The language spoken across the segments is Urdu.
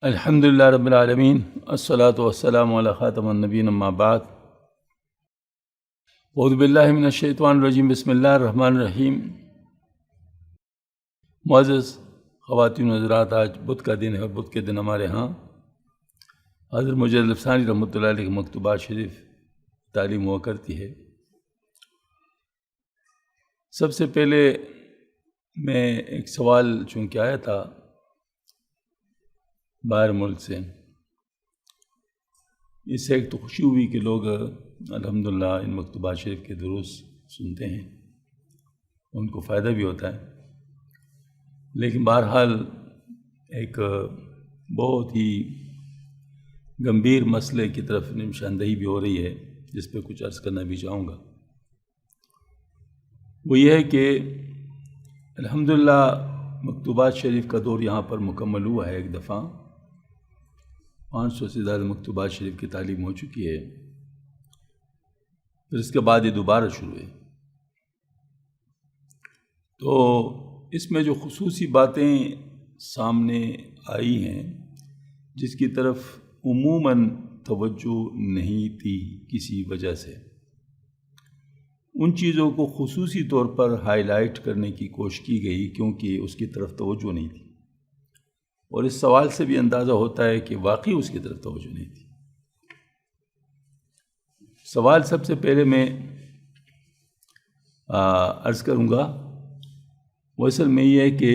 الحمد للہ رب العالمین الصلاۃ والسلام علی خاتم النبیین اما بعد اعوذ باللہ من الشیطان الرجیم بسم اللہ الرحمن الرحیم۔ معزز خواتین و حضرات، آج بدھ کا دن ہے اور بدھ کے دن ہمارے ہاں حضرت مجدد الافسانی رحمۃ اللہ علیہ کے مکتوبات شریف تعلیم ہوا کرتی ہے۔ سب سے پہلے میں ایک سوال چونکہ آیا تھا باہر ملک سے، اس سے ایک تو خوشی ہوئی کہ لوگ الحمدللہ ان مکتوبات شریف کے دروس سنتے ہیں، ان کو فائدہ بھی ہوتا ہے، لیکن بہرحال ایک بہت ہی گمبھیر مسئلے کی طرف نشاندہی بھی ہو رہی ہے، جس پہ کچھ عرض کرنا بھی چاہوں گا۔ وہ یہ ہے کہ الحمدللہ مکتوبات شریف کا دور یہاں پر مکمل ہوا ہے، ایک دفعہ 500 سے زیادہ مکتوبات شریف کی تعلیم ہو چکی ہے، پھر اس کے بعد یہ دوبارہ شروع ہے۔ تو اس میں جو خصوصی باتیں سامنے آئی ہیں، جس کی طرف عموماً توجہ نہیں تھی کسی وجہ سے، ان چیزوں کو خصوصی طور پر ہائی لائٹ کرنے کی کوشش کی گئی، کیونکہ اس کی طرف توجہ نہیں تھی، اور اس سوال سے بھی اندازہ ہوتا ہے کہ واقعی اس کی طرف توجہ نہیں تھی۔ سوال سب سے پہلے میں عرض کروں گا، وہ اصل میں یہ ہے کہ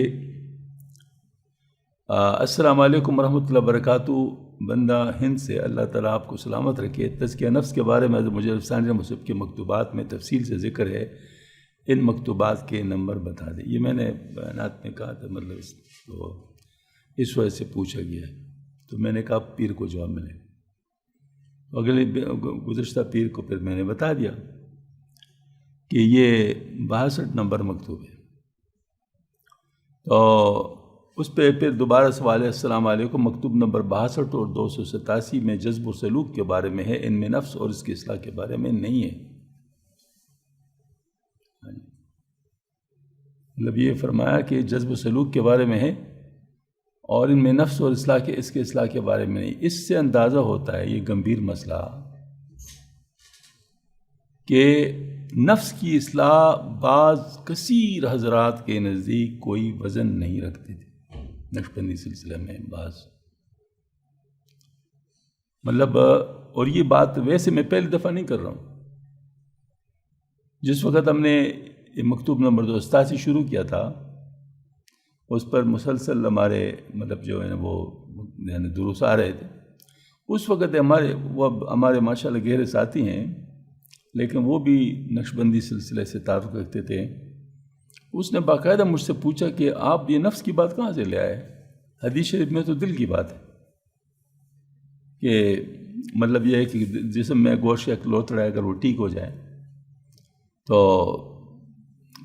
السلام علیکم ورحمۃ اللہ وبرکاتہ، بندہ ہند سے، اللہ تعالیٰ آپ کو سلامت رکھے۔ تزکیہ نفس کے بارے میں مجھے الافسانی مصحف کے مکتوبات میں تفصیل سے ذکر ہے، ان مکتوبات کے نمبر بتا دیں۔ یہ میں نے بیانات میں کہا تھا، مطلب اس وجہ سے پوچھا گیا ہے، تو میں نے کہا پیر کو جواب ملے، اگلے گزشتہ پیر کو پھر میں نے بتا دیا کہ یہ 62 نمبر مکتوب ہے۔ تو اس پہ پھر دوبارہ سوال ہے، السلام علیکم، مکتوب نمبر 62 اور 287 میں جذب و سلوک کے بارے میں ہے، ان میں نفس اور اس کی اصلاح کے بارے میں نہیں ہے۔ مطلب یہ فرمایا کہ جذب و سلوک کے بارے میں ہے، اور ان میں نفس اور اس کے اصلاح کے بارے میں نہیں۔ اس سے اندازہ ہوتا ہے یہ گمبھیر مسئلہ کہ نفس کی اصلاح بعض کثیر حضرات کے نزدیک کوئی وزن نہیں رکھتے تھے، نقشبندی سلسلہ میں بعض، مطلب، اور یہ بات ویسے میں پہلی دفعہ نہیں کر رہا ہوں۔ جس وقت ہم نے یہ مکتوب نمبر 287 شروع کیا تھا، اس پر مسلسل ہمارے مطلب جو ہے وہ یعنی دروس آ رہے تھے، اس وقت ہمارے ماشاءاللہ گہرے ساتھی ہیں، لیکن وہ بھی نقشبندی سلسلے سے تعلق رکھتے تھے۔ اس نے باقاعدہ مجھ سے پوچھا کہ آپ یہ نفس کی بات کہاں سے لے آئے؟ حدیث شریف میں تو دل کی بات ہے کہ مطلب یہ ہے کہ جسم میں گوشت ایک لوتڑا ہے، اگر وہ ٹھیک ہو جائے تو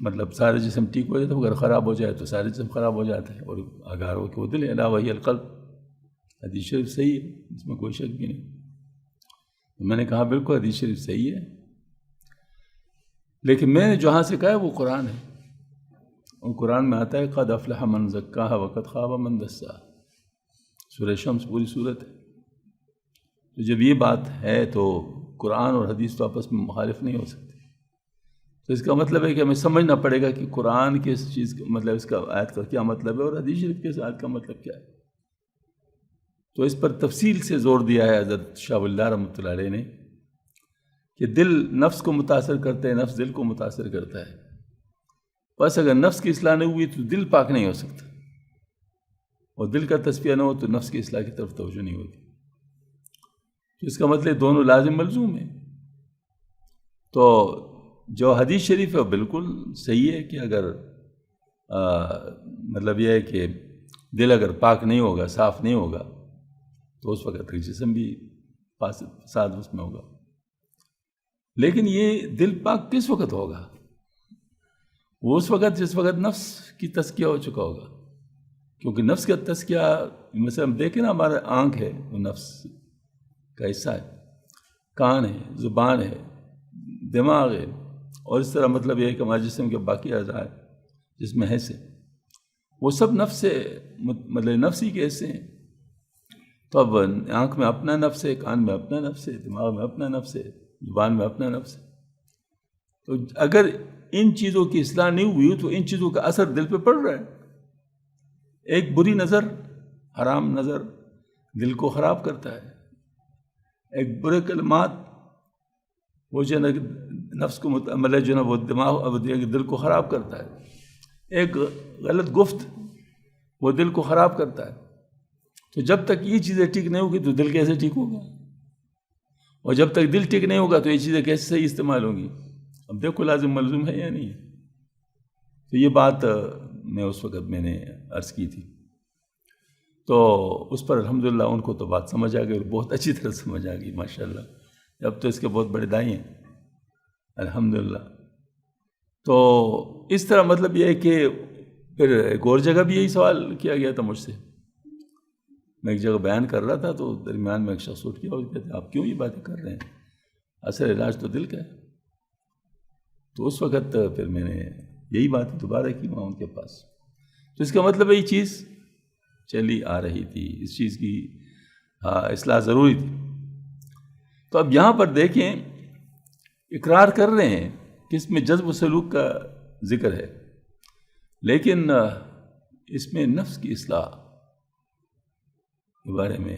مطلب سارا جسم ٹھیک ہو جاتا ہے، اگر خراب ہو جائے تو سارا جسم خراب ہو جاتا ہے، اور اگر ہو کہ وہ دل ہے، الا وہی القلب۔ حدیث شریف صحیح ہے، اس میں کوئی شک بھی نہیں۔ میں نے کہا بالکل حدیث شریف صحیح ہے، لیکن میں نے جہاں سے کہا ہے وہ قرآن ہے، اور قرآن میں آتا ہے قد افلح من زکاہا وقد خاب من دساہا، سورہ شمس پوری صورت ہے۔ تو جب یہ بات ہے تو قرآن اور حدیث تو آپس میں مخالف نہیں ہو سکتے، تو اس کا مطلب ہے کہ ہمیں سمجھنا پڑے گا کہ قرآن کی اس چیز کا مطلب، اس کا آیت کا کیا مطلب ہے، اور حدیث شریف کے آیت کا مطلب کیا ہے۔ تو اس پر تفصیل سے زور دیا ہے حضرت شاہ ولی اللہ رحمۃ اللہ علیہ نے کہ دل نفس کو متاثر کرتا ہے، نفس دل کو متاثر کرتا ہے، بس اگر نفس کی اصلاح نہیں ہوئی تو دل پاک نہیں ہو سکتا، اور دل کا تصفیہ نہ ہو تو نفس کی اصلاح کی طرف توجہ نہیں ہوتی۔ تو اس کا مطلب دونوں لازم ملزوم ہیں۔ تو جو حدیث شریف ہے وہ بالکل صحیح ہے کہ اگر مطلب یہ ہے کہ دل اگر پاک نہیں ہوگا، صاف نہیں ہوگا، تو اس وقت جسم بھی فساد اس میں ہوگا۔ لیکن یہ دل پاک کس وقت ہوگا؟ وہ اس وقت جس وقت نفس کی تزکیہ ہو چکا ہوگا، کیونکہ نفس کا تزکیہ مثلا ہم دیکھیں نا، ہمارا آنکھ ہے وہ نفس کا حصہ ہے، کان ہے، زبان ہے، دماغ ہے، اور اس طرح مطلب یہ ہے کہ ہمارے جسم کے باقی اعضاء جس میں حصے، وہ سب نفس سے مطلب نفسی کے حصے ہیں۔ تو اب آنکھ میں اپنا نفس ہے، کان میں اپنا نفس ہے، دماغ میں اپنا نفس ہے، زبان میں اپنا نفس ہے. تو اگر ان چیزوں کی اصلاح نہیں ہوئی تو ان چیزوں کا اثر دل پہ پڑ رہا ہے. ایک بری نظر، حرام نظر دل کو خراب کرتا ہے. ایک برے کلمات وہ جو ہے نفس کو متعمل ہے، جو ہے وہ دماغ دل کو خراب کرتا ہے. ایک غلط گفت وہ دل کو خراب کرتا ہے. تو جب تک یہ چیزیں ٹھیک نہیں ہوگی تو دل کیسے ٹھیک ہوگا؟ اور جب تک دل ٹھیک نہیں ہوگا تو یہ چیزیں کیسے صحیح استعمال ہوں گی؟ اب دیکھو لازم ملزوم ہے یا نہیں ہے. تو یہ بات میں اس وقت میں نے عرض کی تھی. تو اس پر الحمدللہ ان کو تو بات سمجھ آ گئی اور بہت اچھی طرح سمجھ آ گئی ماشاءاللہ. اب تو اس کے بہت بڑے دائی ہیں الحمدللہ. تو اس طرح مطلب یہ ہے کہ پھر ایک اور جگہ بھی یہی سوال کیا گیا تھا مجھ سے. میں ایک جگہ بیان کر رہا تھا تو درمیان میں ایک شخص اٹھ گیا اور کہتے آپ کیوں یہ باتیں کر رہے ہیں؟ اصل علاج تو دل کا ہے. تو اس وقت پھر میں نے یہی بات دوبارہ کی وہاں ان کے پاس. تو اس کا مطلب یہ چیز چلی آ رہی تھی، اس چیز کی اصلاح ضروری تھی. تو اب یہاں پر دیکھیں اقرار کر رہے ہیں کہ اس میں جذب و سلوک کا ذکر ہے، لیکن اس میں نفس کی اصلاح کے بارے میں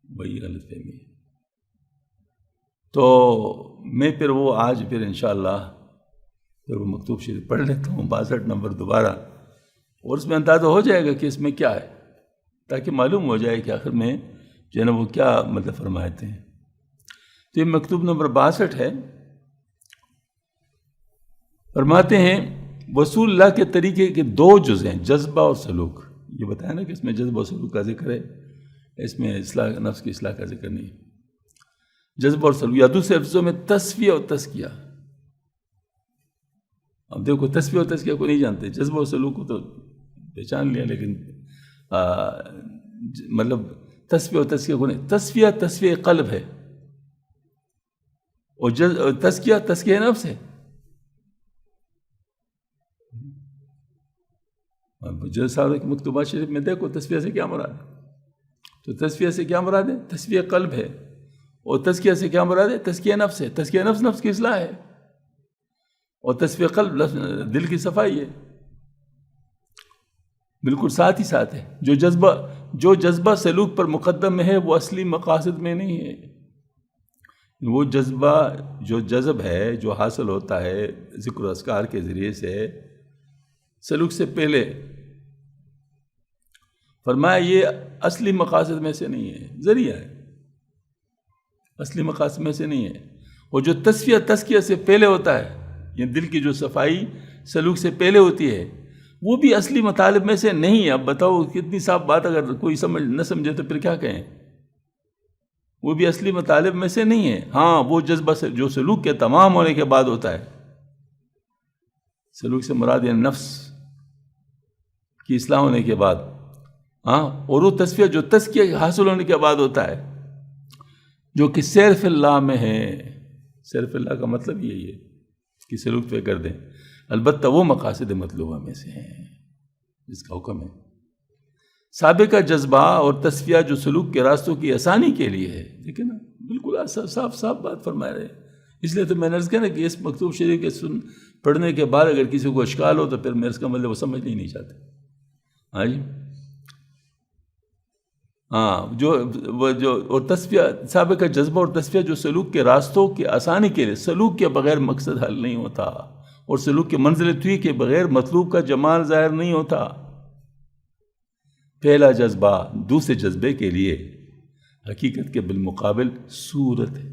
وہی غلط فہمی ہے. تو میں پھر وہ آج پھر انشاءاللہ پھر وہ مکتوب شریف پڑھ لیتا ہوں 62 نمبر دوبارہ، اور اس میں اندازہ ہو جائے گا کہ اس میں کیا ہے، تاکہ معلوم ہو جائے کہ آخر میں جو ہے نا وہ کیا مطلب فرماتے ہیں. تو یہ مکتوب نمبر 62 ہے. فرماتے ہیں رسول اللہ کے طریقے کے 2 جز ہیں، جذبہ اور سلوک. یہ بتایا نا کہ اس میں جذبہ اور سلوک کا ذکر ہے، اس میں اصلاح نفس کی اصلاح کا ذکر نہیں. جذبہ اور سلوک یا دوسرے لفظوں میں تصفیہ اور تزکیہ. اب دیکھو تصفیہ اور تزکیہ کو نہیں جانتے، جذبہ اور سلوک کو تو پہچان لیا، لیکن مطلب تصفیہ اور تزکیہ کو نہیں. تصفیہ قلب ہے، اور تزکیہ نفس ہے. جو سارے مکتوبات شریف میں دیکھو تصفیہ سے کیا مراد ہے. تو تصفیہ سے کیا مراد ہے؟ تصفیہ قلب ہے. اور تزکیہ سے کیا مراد ہے؟ تزکیہ نفس ہے. تزکیہ نفس کی اصلاح ہے، اور تصفیہ قلب دل کی صفائی ہے. بالکل ساتھ ہی ساتھ ہے. جو جذبہ سلوک پر مقدم ہے وہ اصلی مقاصد میں نہیں ہے. وہ جذبہ جو جذب ہے، جو حاصل ہوتا ہے ذکر و اذکار کے ذریعے سے سلوک سے پہلے، فرمایا یہ اصلی مقاصد میں سے نہیں ہے، ذریعہ ہے، اصلی مقاصد میں سے نہیں ہے. اور جو تزکیہ سے پہلے ہوتا ہے، یہ دل کی جو صفائی سلوک سے پہلے ہوتی ہے، وہ بھی اصلی مطالب میں سے نہیں ہے. اب بتاؤ کتنی صاف بات، اگر کوئی نہ سمجھے تو پھر کیا کہیں؟ وہ بھی اصلی مطالب میں سے نہیں ہے. ہاں وہ جذبہ سے جو سلوک کے تمام ہونے کے بعد ہوتا ہے. سلوک سے مراد یعنی نفس کی اصلاح ہونے کے بعد. ہاں، اور وہ تصفیہ جو تزکیہ حاصل ہونے کے بعد ہوتا ہے، جو کہ سیر فی اللہ میں ہے. سیر فی اللہ کا مطلب یہی ہے کہ سلوک پہ کر دیں. البتہ وہ مقاصد مطلوبہ میں سے ہیں جس کا حکم ہے. سابقہ جذبہ اور تصفیہ جو سلوک کے راستوں کی آسانی کے لیے ہے. دیکھیں نا بالکل صاف بات فرما رہے ہیں. اس لیے تو میں نے عرض کیا نا کہ اس مکتوب شریف کے پڑھنے کے بعد اگر کسی کو اشکال ہو تو پھر میں اس کا مطلب وہ سمجھ نہیں چاہتے. ہاں جی، ہاں جو اور تصفیہ سابقہ جذبہ اور تصفیہ جو سلوک کے راستوں کی آسانی کے لیے. سلوک کے بغیر مقصد حل نہیں ہوتا، اور سلوک کے منزل طوی کے بغیر مطلوب کا جمال ظاہر نہیں ہوتا. پہلا جذبہ دوسرے جذبے کے لیے حقیقت کے بالمقابل صورت ہے.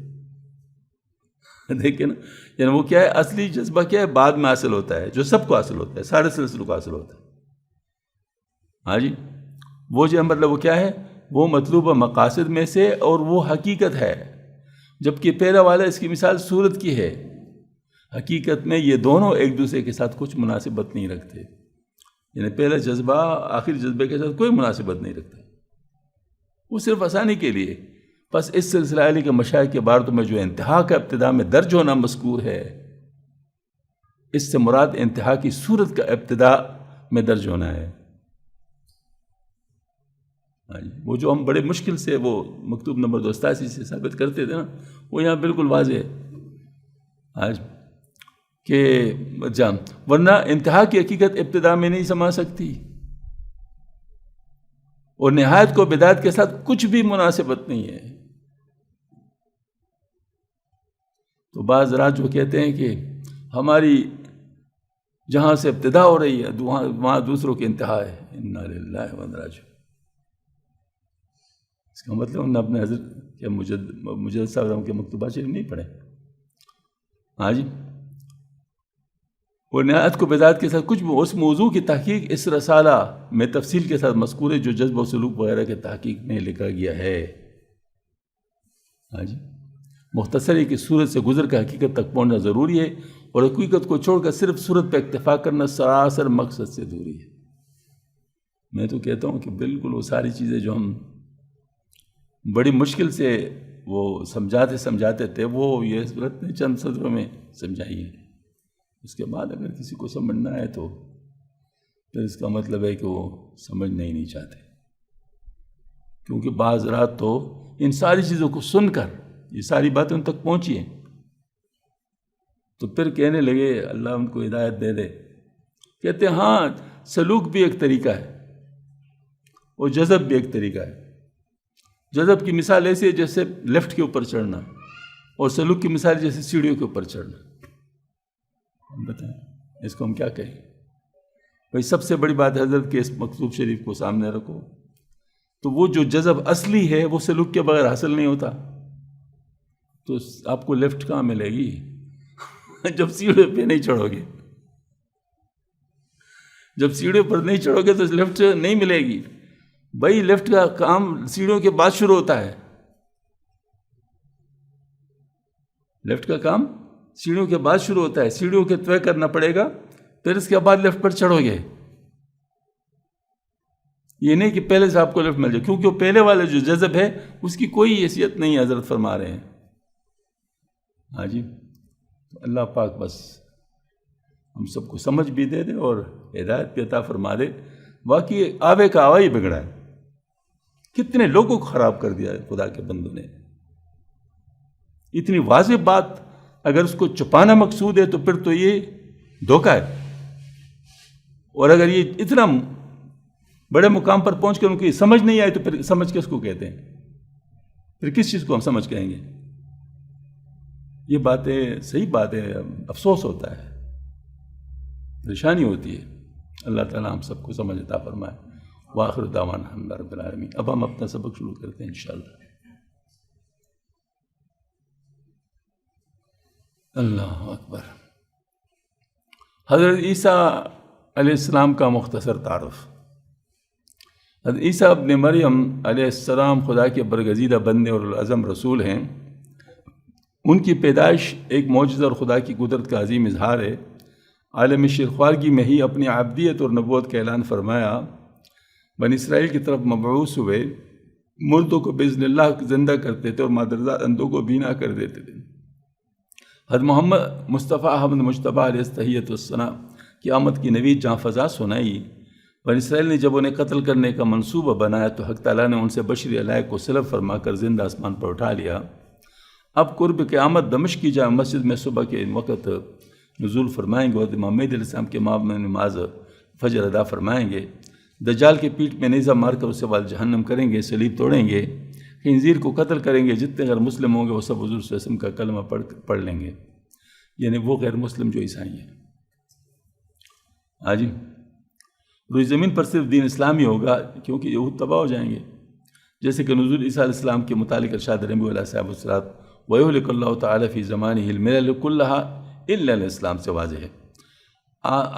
دیکھیں نا، یعنی وہ کیا ہے؟ اصلی جذبہ کیا ہے؟ بعد میں حاصل ہوتا ہے، جو سب کو حاصل ہوتا ہے، سارے سلسلوں کو حاصل ہوتا ہے. ہاں جی، وہ جو مطلب وہ کیا ہے؟ وہ مطلوبہ مقاصد میں سے، اور وہ حقیقت ہے. جبکہ پہلا والا اس کی مثال صورت کی ہے. حقیقت میں یہ دونوں ایک دوسرے کے ساتھ کچھ مناسبت نہیں رکھتے. یعنی پہلا جذبہ آخری جذبے کے ساتھ کوئی مناسبت نہیں رکھتا، وہ صرف آسانی کے لیے. بس اس سلسلہ علی کے مشائخ کے عبارتوں میں جو انتہا کا ابتدا میں درج ہونا مذکور ہے، اس سے مراد انتہا کی صورت کا ابتدا میں درج ہونا ہے. ہاں جی، وہ جو ہم بڑے مشکل سے وہ مکتوب نمبر 82 سے ثابت کرتے تھے نا، وہ یہاں بالکل واضح ہے آج کہ ورنہ انتہا کی حقیقت ابتدا میں نہیں سما سکتی، اور نہایت کو بدعت کے ساتھ کچھ بھی مناسبت نہیں ہے۔ تو بعض رات جو کہتے ہیں کہ ہماری جہاں سے ابتدا ہو رہی ہے وہاں دوسروں کی انتہا ہے، انا للہ و انا راجعون۔ اس کا مطلب انہوں نے اپنے حضرت کے مجدد صاحب کے مکتوبات شریف نہیں پڑھے۔ ہاں جی، اور نہایت کو بدعت کے ساتھ کچھ بھی، اس موضوع کی تحقیق اس رسالہ میں تفصیل کے ساتھ مذکور ہے جو جذب و سلوک وغیرہ کے تحقیق میں لکھا گیا ہے۔ ہاں جی، مختصر ہے کہ صورت سے گزر کر حقیقت تک پہنچنا ضروری ہے، اور حقیقت کو چھوڑ کر صرف صورت پہ اکتفا کرنا سراسر مقصد سے دوری ہے۔ میں تو کہتا ہوں کہ بالکل وہ ساری چیزیں جو ہم بڑی مشکل سے وہ سمجھاتے تھے، وہ یہ صورت نے چند سطروں میں سمجھائی ہے۔ اس کے بعد اگر کسی کو سمجھنا ہے تو پھر اس کا مطلب ہے کہ وہ سمجھنا ہی نہیں چاہتے، کیونکہ بعض رات تو ان ساری چیزوں کو سن کر یہ ساری باتیں ان تک پہنچی ہیں تو پھر کہنے لگے اللہ ان کو ہدایت دے دے، کہتے ہیں ہاں سلوک بھی ایک طریقہ ہے اور جذب بھی ایک طریقہ ہے۔ جذب کی مثال ایسی ہے جیسے لفٹ کے اوپر چڑھنا، اور سلوک کی مثال جیسے سیڑھیوں کے اوپر چڑھنا۔ ہم بتائیں اس کو ہم کیا کہیں؟ بھائی سب سے بڑی بات حضرت کے اس مکتوب شریف کو سامنے رکھو تو وہ جو جذب اصلی ہے وہ سلوک کے بغیر حاصل نہیں ہوتا، تو آپ کو لفٹ کہاں ملے گی جب سیڑھے پہ نہیں چڑھو گے؟ جب سیڑھے پر نہیں چڑھو گے تو لفٹ نہیں ملے گی۔ بھائی لفٹ کا کام سیڑھیوں کے بعد شروع ہوتا ہے، لفٹ کا کام سیڑھیوں کے بعد شروع ہوتا ہے، سیڑھیوں کے طے کرنا پڑے گا، پھر اس کے بعد لفٹ پر چڑھو گے۔ یہ نہیں کہ پہلے سے آپ کو لفٹ مل جائے، کیونکہ وہ پہلے والے جو جذب ہے اس کی کوئی حیثیت نہیں ہے، حضرت فرما رہے ہیں۔ ہاں جی، اللہ پاک بس ہم سب کو سمجھ بھی دے دے اور ہدایت بھی عطا فرما دے۔ باقی آوے کا آوا ہی بگڑا ہے، کتنے لوگوں کو خراب کر دیا ہے خدا کے بندوں نے۔ اتنی واضح بات اگر اس کو چھپانا مقصود ہے تو پھر تو یہ دھوکہ ہے، اور اگر یہ اتنا بڑے مقام پر پہنچ کر ان کی سمجھ نہیں آئی تو پھر سمجھ کس کو کہتے ہیں؟ پھر کس چیز کو ہم سمجھ کہیں گے؟ یہ باتیں صحیح بات ہے، افسوس ہوتا ہے، پریشانی ہوتی ہے۔ اللہ تعالیٰ ہم سب کو سمجھ عطا فرمائے۔ وآخر دعوانا الحمد للہ رب العالمین۔ اب ہم اپنا سبق شروع کرتے ہیں انشاءاللہ۔ اللہ اکبر۔ حضرت عیسیٰ علیہ السلام کا مختصر تعارف۔ حضرت عیسیٰ ابن مریم علیہ السلام خدا کے برگزیدہ بندے اور العظم رسول ہیں۔ ان کی پیدائش ایک معجزہ اور خدا کی قدرت کا عظیم اظہار ہے۔ عالم شیرخوارگی میں ہی اپنی عبدیت اور نبوت کا اعلان فرمایا، بنی اسرائیل کی طرف مبعوث ہوئے، مردوں کو باذن اللہ زندہ کرتے تھے اور مادرزاد اندھوں کو بینا کر دیتے تھے۔ حضرت محمد مصطفیٰ احمد مجتبیٰ علیہ التحیۃ والثناء کی آمد کی نوید جہاں فضا سنائی۔ بنی اسرائیل نے جب انہیں قتل کرنے کا منصوبہ بنایا تو حق تعالیٰ نے ان سے بشری علائق کو سلب فرما کر زندہ آسمان پر اٹھا لیا۔ اب قرب قیامت دمشق کی جامع مسجد میں صبح کے وقت نزول فرمائیں گے اور امام مہدی علیہ السلام کے مابین میں نماز فجر ادا فرمائیں گے۔ دجال کے پیٹھ میں نیزہ مار کر اسے وال جہنم کریں گے، صلیب توڑیں گے، خنزیر کو قتل کریں گے۔ جتنے غیر مسلم ہوں گے وہ سب حضور صلی اللہ علیہ وسلم کا کلمہ پڑھ لیں گے، یعنی وہ غیر مسلم جو عیسائی ہیں۔ ہاں جی، روئی زمین پر صرف دین اسلامی ہوگا، کیونکہ یہود تباہ ہو جائیں گے، جیسے کہ نزول عیسیٰ علیہ السلام کے متعلق ارشاد ربیع علیہ صاحب الصلاۃ وَيُهْلِكُ اللَّهُ تَعَالَى فِي زَمَانِهِ الْمِلَلَ كُلَّهَا إِلَّا الْإِسْلَام سے واضح ہے۔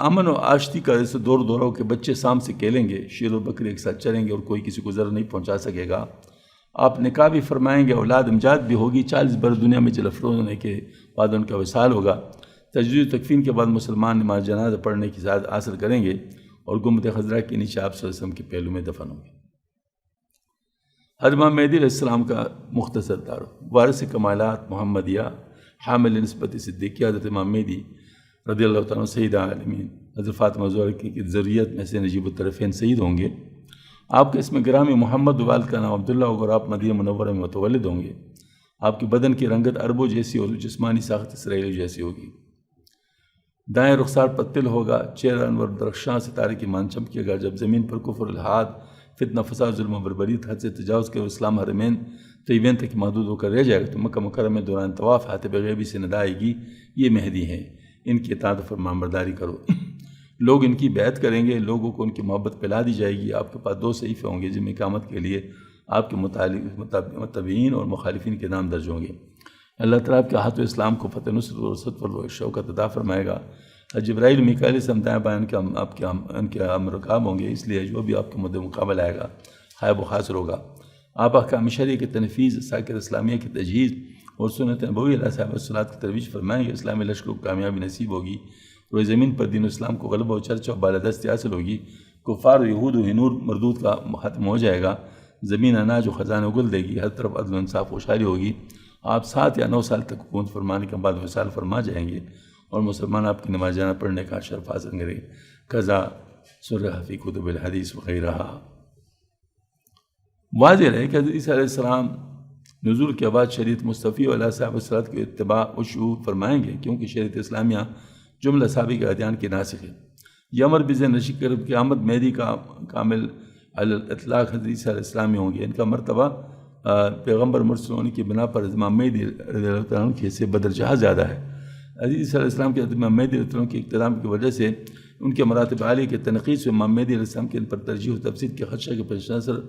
امن و آشتی کا جیسے دور دوروں کے بچے سام سے کھیلیں گے، شیر و بکری ایک ساتھ چریں گے اور کوئی کسی کو ضرر نہیں پہنچا سکے گا۔ آپ نکاح بھی فرمائیں گے، اولاد امجاد بھی ہوگی، 40 برس دنیا میں جل افروز ہونے کے بعد ان کا وصال ہوگا۔ تجدید و تکفین کے بعد مسلمان نماز جنازہ پڑھنے کی سعادت حاصل کریں گے اور گنبد خضرا کے نیچے آپ صلی اللہ علیہ وسلم کے پہلو میں دفن ہوں گے۔ حضرت امام مہدی علیہ السلام کا مختصر تعارف۔ وارث کمالات محمدیہ، حامل نسبت صدیقیہ حضرت امام مہدی رضی اللہ تعالیٰ سید عالمین حضرت فاطمہ زہرا کی ذریت میں سے نجیب الطرفین سعید ہوں گے۔ آپ کے اسم گرامی محمد والد کا نام عبداللہ ہوگا اور آپ مدینہ منورہ میں متولد ہوں گے۔ آپ کے بدن کی رنگت عربوں جیسی اور جسمانی ساخت اسرائیلی جیسی ہوگی۔ دائیں رخسار پتل ہوگا، چہرہ انور درخشاں ستارے کی مان چمکے گا۔ جب زمین پر کفر الحاد، فتنہ فساد، ظلم و بربریت حد سے تجاوز کے اور اسلام حرمین طیبین تک محدود ہو کر رہ جائے گا تو مکہ مکرمہ میں دوران طواف حاتب غیبی سے ندا آئے گی، یہ مہدی ہیں، ان کی اطاعت و فرمانبرداری کرو۔ لوگ ان کی بیعت کریں گے، لوگوں کو ان کی محبت پلا دی جائے گی۔ آپ کے پاس 2 صحیفے ہوں گے جن میں قیامت کے لیے آپ کے متبعین اور مخالفین کے نام درج ہوں گے۔ اللہ تعالیٰ آپ کے ہاتھ و اسلام کو فتح نصرت اور وسعت و شوکت عطا فرمائے گا۔ جبرائیل میکائیل سے دائیں بائیں ان کے رکاب ہوں گے، اس لیے جو بھی آپ کے مد مقابل آئے گا خائب و خاسر ہوگا۔ آپ احکام شرعیہ کی تنفیذ، ساکت اسلامیہ کی تجہیز اور سنت نبوی علیہ صاحب الصلاۃ کی ترویج فرمائیں گے۔ اسلامی لشکر کو کامیابی نصیب ہوگی، روئے زمین پر دین و اسلام کو غلبہ و چرچہ و بالادستی حاصل ہوگی۔ کفار و یہود و ہنور مردود کا ختم ہو جائے گا، زمین اناج و خزانہ اگل دے گی، ہر طرف عدل و انصاف خوشحالی ہوگی۔ آپ 7 یا 9 سال تک حکومت فرمانے کے بعد وصال فرما جائیں گے اور مسلمان آپ کی نماز جانا پڑھنے کا شرف حاصل کریں گے۔ قضا سرح فی کتب الحدیث وغیرہ۔ واضح ہے کہ حضرت عیسیٰ علیہ السلام نزول کے بعد شریعت مصطفی علیہ صاحب الصلاۃ کی اتباع و شعور فرمائیں گے، کیونکہ شریعت اسلامیہ جملہ سابق ادیان کی ناسخ ہے۔ یہ امر بذہن نشی کر قیامت مہدی کا کامل الاطلاق حضرت عیسیٰ علیہ السلام میں ہوں گے۔ ان کا مرتبہ پیغمبر مرسل ہونے کی بنا پر امام مہدی رضی اللہ تعالیٰ عنہ کی حیثیت بدرجہ زیادہ ہے۔ حضرت عیسیٰ علیہ السلام کے امام مہدی رضی اللہ عنہ کے اقتدام کی وجہ سے ان کے مراتب عالیہ کے تنقید سے امام مہدی علیہ السلام کے ان پر ترجیح و تفسیر کے خدشہ کے پیش نظر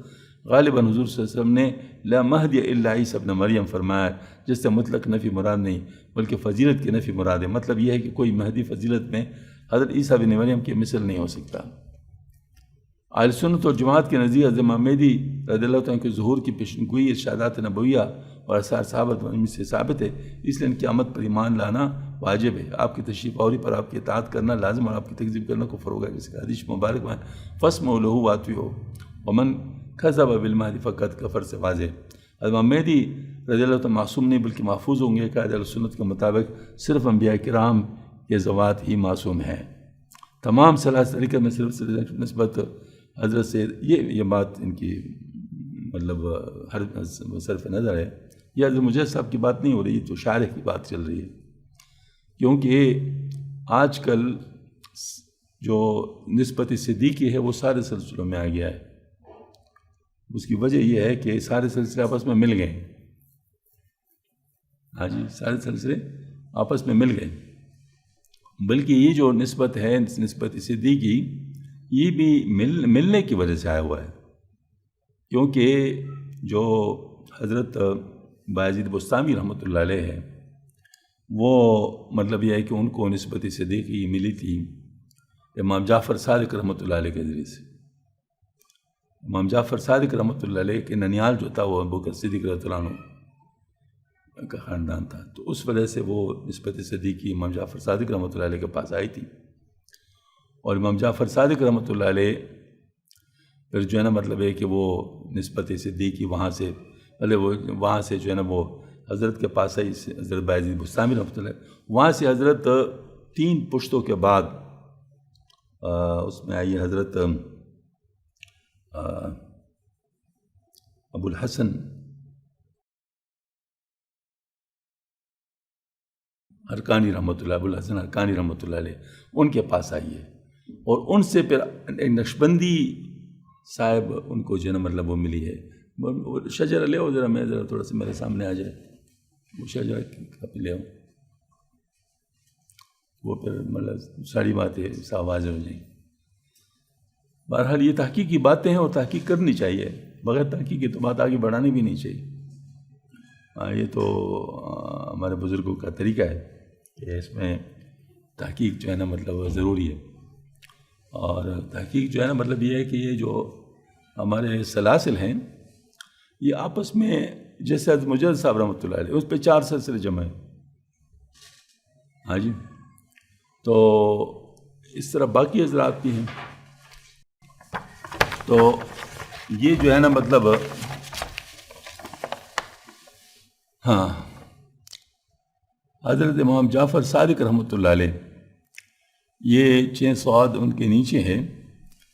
غالباً حضور صلی اللہ علیہ وسلم نے لا مہدی الا عیسیٰ ابن مریم فرمایا، جس سے مطلق نفی مراد نہیں بلکہ فضیلت کی نفی مراد ہے۔ مطلب یہ ہے کہ کوئی مہدی فضیلت میں حضرت عیسیٰ بن مریم کی مثل نہیں ہو سکتا۔ اہل سنت اور جماعت کے نزدیک حضرت امام مہدی رضی اللہ عنہ کے ظہور کی پیشنگوئی ارشادات نبویہ اور آثار صحابت سے ثابت ہے، اس لیے ان کی آمد پر ایمان لانا واجب ہے۔ آپ کی تشریف آوری پر آپ کی اطاعت کرنا لازم اور آپ کی تکذیب کرنا کفر ہوگا۔ کسی کا حدیث مبارک میں فاسمعوا له واطیعوه ومن کذب بالمہدی فقط کفر سے واضح۔ حضرت امام مہدی رضی اللہ عنہ معصوم نہیں بلکہ محفوظ ہوں گے۔ قاعدہ سنت کے مطابق صرف انبیاء کرام کے ذوات ہی معصوم ہیں۔ تمام ثلاث طریقے میں صرف نسبت حضرت سے یہ بات ان کی مطلب ہر صرف نظر ہے۔ یہ حضرت مجاہد صاحب کی بات نہیں ہو رہی، تو شارح کی بات چل رہی ہے، کیونکہ آج کل جو نسبت صدیقی ہے وہ سارے سلسلوں میں آ گیا ہے۔ اس کی وجہ یہ ہے کہ سارے سلسلے آپس میں مل گئے۔ ہاں جی، سارے سلسلے آپس میں مل گئے، بلکہ یہ جو نسبت ہے نسبت صدیقی یہ بھی ملنے کی وجہ سے آیا ہوا ہے، کیونکہ جو حضرت بایزید بستامی رحمۃ اللہ علیہ ہے وہ مطلب یہ ہے کہ ان کو نسبت صدیقی ملی تھی امام جعفر صادق رحمۃ اللہ علیہ کے ذریعے سے۔ امام جعفر صادق رحمۃ اللہ علیہ کے ننیال جو تھا وہ ابو بکر صدیق رضی اللہ عنہ کا خاندان تھا، تو اس وجہ سے وہ نسبت صدیقی امام جعفر صادق رحمۃ اللہ علیہ کے پاس آئی تھی، اور امام جعفر صادق رحمۃ اللہ علیہ پھر جو ہے نا مطلب ہے کہ وہ نسبت صدیقی وہاں سے وہاں سے جو ہے نا وہ حضرت کے پاس آئی، حضرت بایزید بستامی رحمۃ اللہ علیہ، وہاں سے حضرت 3 پشتوں کے بعد اس میں آئی حضرت ابو الحسن حرکانی رحمۃ اللہ، ابو الحسن حرکانی رحمۃ اللہ علیہ ان کے پاس آئی ہے، اور ان سے پھر نقشبندی صاحب ان کو جو ہے نا مطلب وہ ملی ہے۔ شجر لے آؤ ذرا، میں ذرا تھوڑا سا میرے سامنے آ جائے وہ شجر کاپی لے آؤں، وہ پھر مطلب ساری باتیں صاف واضح ہو جائیں۔ بہرحال یہ تحقیقی باتیں ہیں اور تحقیق کرنی چاہیے، بغیر تحقیق کی تو بات آگے بڑھانی بھی نہیں چاہیے۔ یہ تو ہمارے بزرگوں کا طریقہ ہے کہ اس میں تحقیق جو ہے نا مطلب ضروری ہے، اور تحقیق جو ہے نا مطلب یہ ہے کہ یہ جو ہمارے سلاسل ہیں یہ آپس میں جیسے حضرت مجاہد صاحب رحمۃ اللہ علیہ اس پہ 4 سلسلے جمع ہیں، ہاں جی، تو اس طرح باقی حضرات بھی ہیں، تو یہ جو ہے نا مطلب ہاں حضرت امام جعفر صادق رحمۃ اللہ علیہ یہ 6 سواد ان کے نیچے ہے،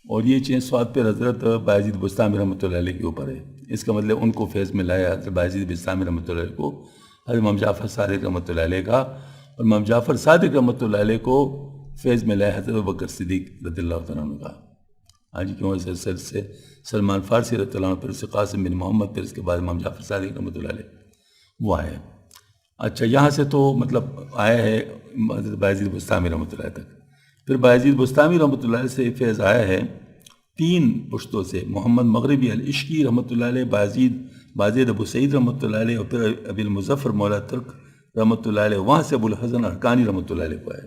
اور یہ چیز سواد پر حضرت بایزید بستامی رحمۃ اللہ علیہ کے اوپر ہے. اس کا مطلب ان کو فیض میں لایا حضرت بایزید بستامی رحمۃ اللہ علیہ کو حضرت امام جعفر صادق رحمۃ اللہ علیہ کا، اور امام جعفر صادق رحمۃ اللہ علیہ کو فیض میں لایا حضرت ابوبکر صدیق رضی اللہ تعالیٰ عنہ کا. ہاں جی، کیوں سے سلمان فارسی رضی اللہ عنہ، پھر اس سے قاسم بن محمد، پھر اس کے بعد امام جعفر صادق رحمۃ اللہ علیہ وہ آئے. اچھا، یہاں سے تو مطلب آیا ہے حضرت بایزید بستامی رحمۃ اللہ تک. پھر بایزید بستامی رحمۃ اللہ علیہ سے فیض آیا ہے 3 پشتوں سے: محمد مغربی العشقی رحمۃ اللہ علیہ، بازید ابو سعید رحمۃ اللہ علیہ، اور پھر ابی المظفر مولا ترک رحمۃ اللہ علیہ. وہاں سے ابو الحسن حرکانی رحمۃ اللہ علیہ کو آئے.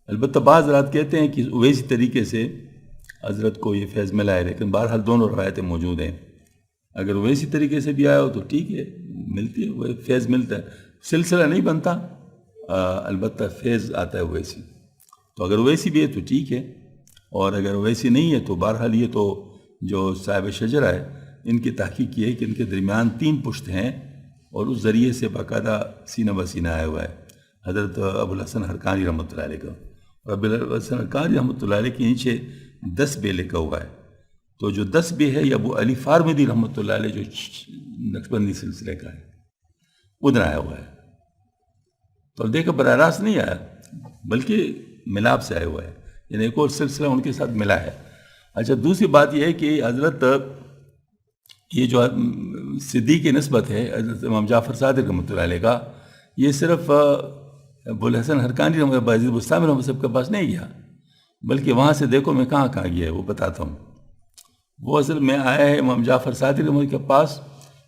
البتہ بعض حضرات کہتے ہیں کہ اویسی طریقے سے حضرت کو یہ فیض ملا ہے، لیکن بہرحال دونوں روایتیں موجود ہیں. اگر ویسی طریقے سے بھی آیا ہو تو ٹھیک ہے، ملتی ہے، وہ فیض ملتا ہے، سلسلہ نہیں بنتا، البتہ فیض آتا ہے ویسی. تو اگر ویسی بھی ہے تو ٹھیک ہے، اور اگر ویسی نہیں ہے تو بہرحال یہ تو جو صاحب شجرہ ہے ان کی تحقیق یہ ہے کہ ان کے درمیان 3 پشت ہیں، اور اس ذریعے سے باقاعدہ سینہ بسینہ آیا ہوا ہے حضرت ابو الحسن حرکانی رحمۃ اللہ علیہ کا. اور ابو الحسن حرکانی رحمۃ اللہ علیہ کے نیچے 10 بے لکھا ہوا ہے. تو جو 10 بے ہے یہ ابو علی فارمدی رحمۃ اللہ علیہ جو نقشبندی سلسلے کا ہے ادھر آیا ہوا ہے. تو دیکھا براہ راست نہیں آیا، بلکہ ملاپ سے آیا ہوا ہے، یعنی ایک اور سلسلہ ان کے ساتھ ملا ہے. اچھا، دوسری بات یہ ہے کہ حضرت یہ جو صدیق کی نسبت ہے حضرت امام جعفر صادق رحمۃ اللہ علیہ کا، یہ صرف ابو الحسن حرکانی رحمۃ اللہ بایزید بستامی رحمۃ اللہ کے پاس نہیں گیا، بلکہ وہاں سے دیکھو میں کہاں گیا ہے وہ بتاتا ہوں. وہ اصل میں آیا ہے امام جعفر صادق رحمۃ اللہ کے پاس،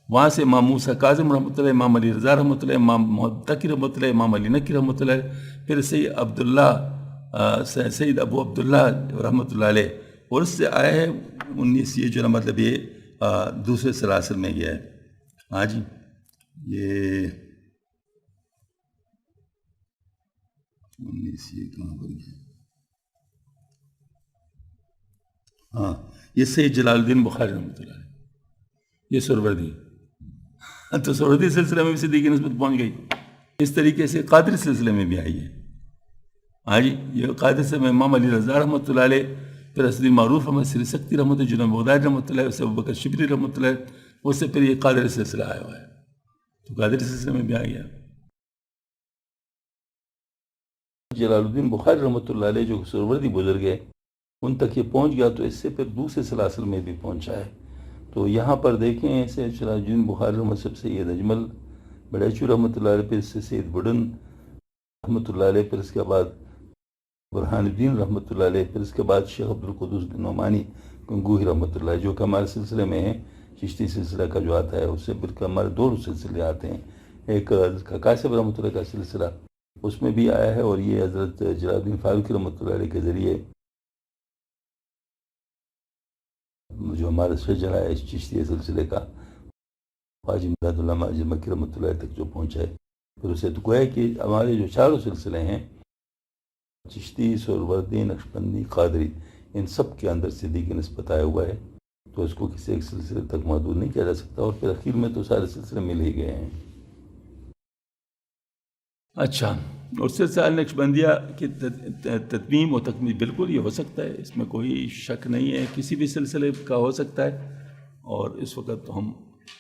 وہاں سے امام موسیٰ کاظم رحمۃ اللہ، امام علی رضا رحمۃ اللہ، امام محمد تقی رحمۃ اللہ، امام علی نقی رحمۃ اللہ، پھر سید ابو عبداللہ رحمۃ اللہ علیہ، اور اس سے آیا ہے 19. یہ جو نا مطلب یہ دوسرے سلاسل میں گیا ہے. ہاں جی، یہ 19 یہ کہاں پر گیا؟ ہاں، یہ سید جلال الدین بخاری رحمۃ اللہ علیہ، یہ سروردی. تو سروردی سلسلے میں بھی صدیق کی نسبت پہنچ گئی. اس طریقے سے قادری سلسلے میں بھی آئی ہے. ہاں جی، یہ قادری سے میں امام علی رضا رحمۃ اللہ علیہ، پھر اسدی معروف احمد سری سکتی رحمۃ اللہ، جنید بغدادی رحمۃ اللہ، اس سے ابوبکر شبلی رحمۃ اللہ، اس سے پھر یہ قادری سلسلہ آیا ہوا ہے. تو قادری سلسلے میں بھی آ گیا. جلال الدین بخاری رحمۃ اللہ علیہ جو سروردی بزرگ ہے ان تک یہ پہنچ گیا، تو اس سے پھر دوسرے سلاسل میں بھی پہنچا ہے. تو یہاں پر دیکھیں اسے جلال الدین بخاری رحمۃ اللہ، سید اجمل بڑیچو رحمۃ اللہ علیہ، پھر اس سے سید بڑن رحمۃ اللہ علیہ، پھر اس کے بعد برہان الدین رحمۃ اللہ علیہ، پھر اس کے بعد شیخ عبدالقدوس نعمانی گنگوہی رحمۃ اللہ، جو کہ ہمارے سلسلے میں ہیں، چشتی سلسلہ کا جو آتا ہے اس سے پھر ہمارے 2 سلسلے آتے ہیں. ایک قاسم رحمۃ اللہ کا سلسلہ اس میں بھی آیا ہے، اور یہ حضرت جلال الدین فاروقی رحمۃ اللہ علیہ کے ذریعے جو ہمارا شجرہ ہے اس چشتی سلسلے کا حاجی امداد اللہ ماجد مکی رحمۃ اللہ تک جو پہنچا ہے. پھر اسے تو گویا کہ ہمارے جو 4 سلسلے ہیں، چشتی، سہروردی، نقشبندی، قادری، ان سب کے اندر صدیق کی نسبت آیا ہوا ہے. تو اس کو کسی ایک سلسلے تک محدود نہیں کیا جا سکتا، اور پھر اخیر میں تو سارے سلسلے مل ہی گئے ہیں. اچھا، اور سلسلہ نقشبندیہ کی تتمیم و تکمیل بالکل یہ ہو سکتا ہے، اس میں کوئی شک نہیں ہے، کسی بھی سلسلے کا ہو سکتا ہے. اور اس وقت تو ہم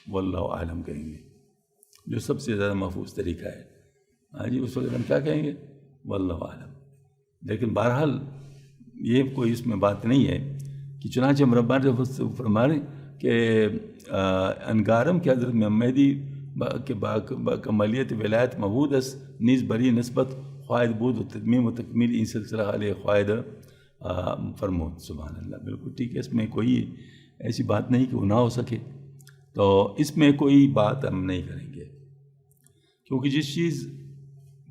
واللہ اعلم کہیں گے، جو سب سے زیادہ محفوظ طریقہ ہے. ہاں جی، اس وقت ہم کیا کہیں گے؟ واللہ اعلم. لیکن بہرحال یہ کوئی اس میں بات نہیں ہے کہ چنانچہ مربع جو فرمائیں کہ انگارم کے حضرت محمدی کہ کمالیت ولایت مبودس نیز بری نسبت خواہد بود و تدمیم و تکمیل این سلسلہ علیہ خواہد فرمود. سبحان اللہ، بالکل ٹھیک ہے، اس میں کوئی ایسی بات نہیں کہ وہ نہ ہو سکے. تو اس میں کوئی بات ہم نہیں کریں گے، کیونکہ جس چیز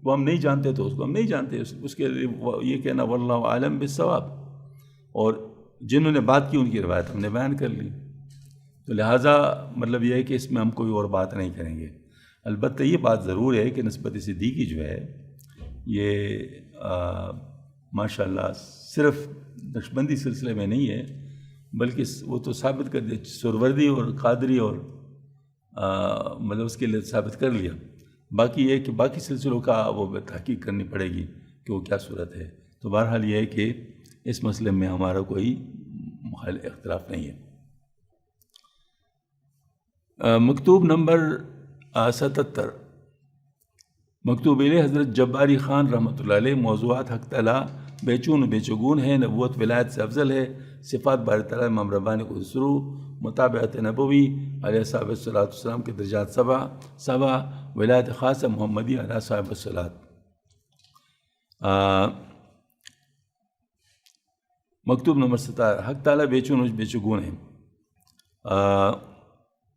وہ ہم نہیں جانتے تو اس کو ہم نہیں جانتے، اس کے یہ کہنا واللہ عالم بالصواب. اور جنہوں نے بات کی ان کی روایت ہم نے بیان کر لی، تو لہٰذا مطلب یہ ہے کہ اس میں ہم کوئی اور بات نہیں کریں گے. البتہ یہ بات ضرور ہے کہ نسبت صدیقی جو ہے یہ ماشاء اللہ صرف نقشبندی سلسلے میں نہیں ہے، بلکہ وہ تو ثابت کر دیا سروردی اور قادری اور مطلب اس کے لیے ثابت کر لیا. باقی یہ ہے کہ باقی سلسلوں کا وہ تحقیق کرنی پڑے گی کہ وہ کیا صورت ہے. تو بہرحال یہ ہے کہ اس مسئلے میں ہمارا کوئی اختلاف نہیں ہے۔ مکتوب نمبر 77 مکتوب علیہ حضرت جباری خان رحمۃ اللہ علیہ۔ موضوعات حق تعالیٰ بے چون و بے چگون ہے، نبوت ولایت سے افضل ہے، صفات باری تعالیٰ امام ربانی کو سرو، متابعت نبوی علیہ صاحب الصلاۃ والسلام کے درجات سبا، ولایت خاصہ محمدی علیہ صاحب الصلاۃ۔ مکتوب نمبر 17 حق تعالیٰ بے چون و بے چگون ہے،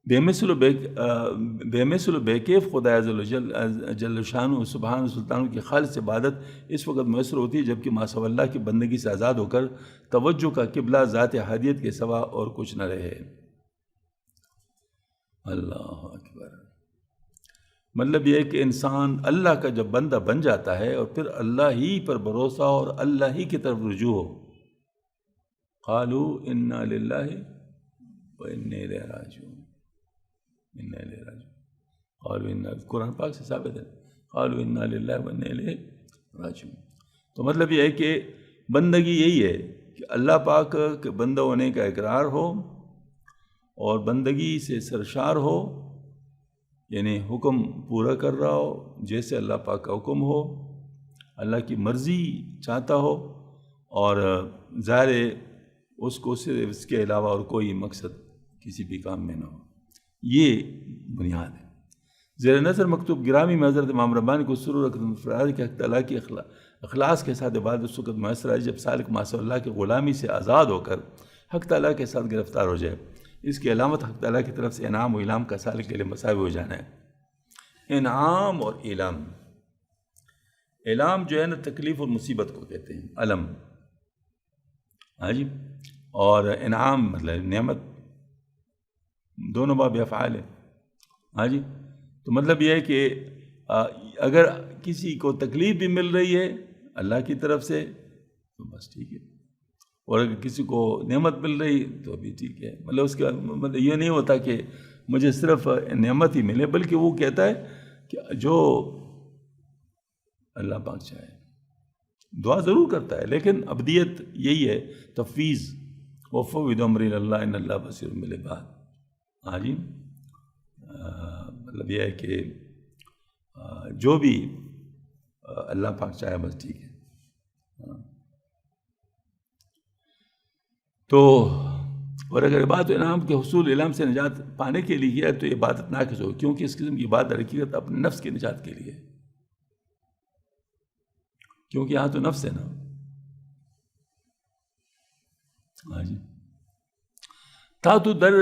بے مثل و بے کیف خدا جل شان و سبحان سلطان کی خالص عبادت اس وقت میسر ہوتی ہے جبکہ ماسو اللہ کی بندگی سے آزاد ہو کر توجہ کا قبلہ ذات حادیت کے سوا اور کچھ نہ رہے۔ اللہ اکبر۔ مطلب یہ ہے کہ انسان اللہ کا جب بندہ بن جاتا ہے اور پھر اللہ ہی پر بھروسہ اور اللہ ہی کی طرف رجوع ہو، قالوا انا للہ و انا الیہ راجعون، قالوا انا، قرآن پاک سے ثابت ہے، قالوا انا للہ و انا الیہ راجعون۔ تو مطلب یہ ہے کہ بندگی یہی ہے کہ اللہ پاک کے بندہ ہونے کا اقرار ہو اور بندگی سے سرشار ہو، یعنی حکم پورا کر رہا ہو جیسے اللہ پاک کا حکم ہو، اللہ کی مرضی چاہتا ہو، اور ظاہر اس کو صرف اس کے علاوہ اور کوئی مقصد کسی بھی کام میں نہ ہو۔ یہ بنیاد ہے۔ زیر نظر مکتوب گرامی میں حضرت امام ربانی کو سرور فرار کے حق تعالیٰ کی اخلاص کے ساتھ عبادت اس وقت میسر آئی جب سالک ماسو اللہ کی غلامی سے آزاد ہو کر حق تعالیٰ کے ساتھ گرفتار ہو جائے۔ اس کی علامت حق تعالیٰ کی طرف سے انعام و علام کا سالک کے لیے مساوی ہو جانا ہے۔ انعام اور علام، علام جو ہے نا تکلیف اور مصیبت کو کہتے ہیں، علم، ہاں جی، اور انعام مطلب نعمت، دونوں باب افعال ہے، ہاں جی۔ تو مطلب یہ ہے کہ اگر کسی کو تکلیف بھی مل رہی ہے اللہ کی طرف سے تو بس ٹھیک ہے، اور اگر کسی کو نعمت مل رہی تو بھی ٹھیک ہے۔ مطلب اس کا مطلب یہ نہیں ہوتا کہ مجھے صرف نعمت ہی ملے، بلکہ وہ کہتا ہے کہ جو اللہ پاک چاہے، دعا ضرور کرتا ہے لیکن ابدیت یہی ہے، تفویض، وفوض امری اللہ ان اللہ بصیر بالعباد۔ ہاں جی، مطلب یہ ہے کہ جو بھی اللہ پاک چاہے بس ٹھیک ہے۔ تو اور اگر عبادت و انعام کے حصول علم سے نجات پانے کے لیے ہے تو عبادت ناقص ہو، کیونکہ اس قسم کی عبادت حقیقت اپنے نفس کی نجات کے لیے، کیونکہ یہاں تو نفس ہے نا۔ ہاں جی، تا تو در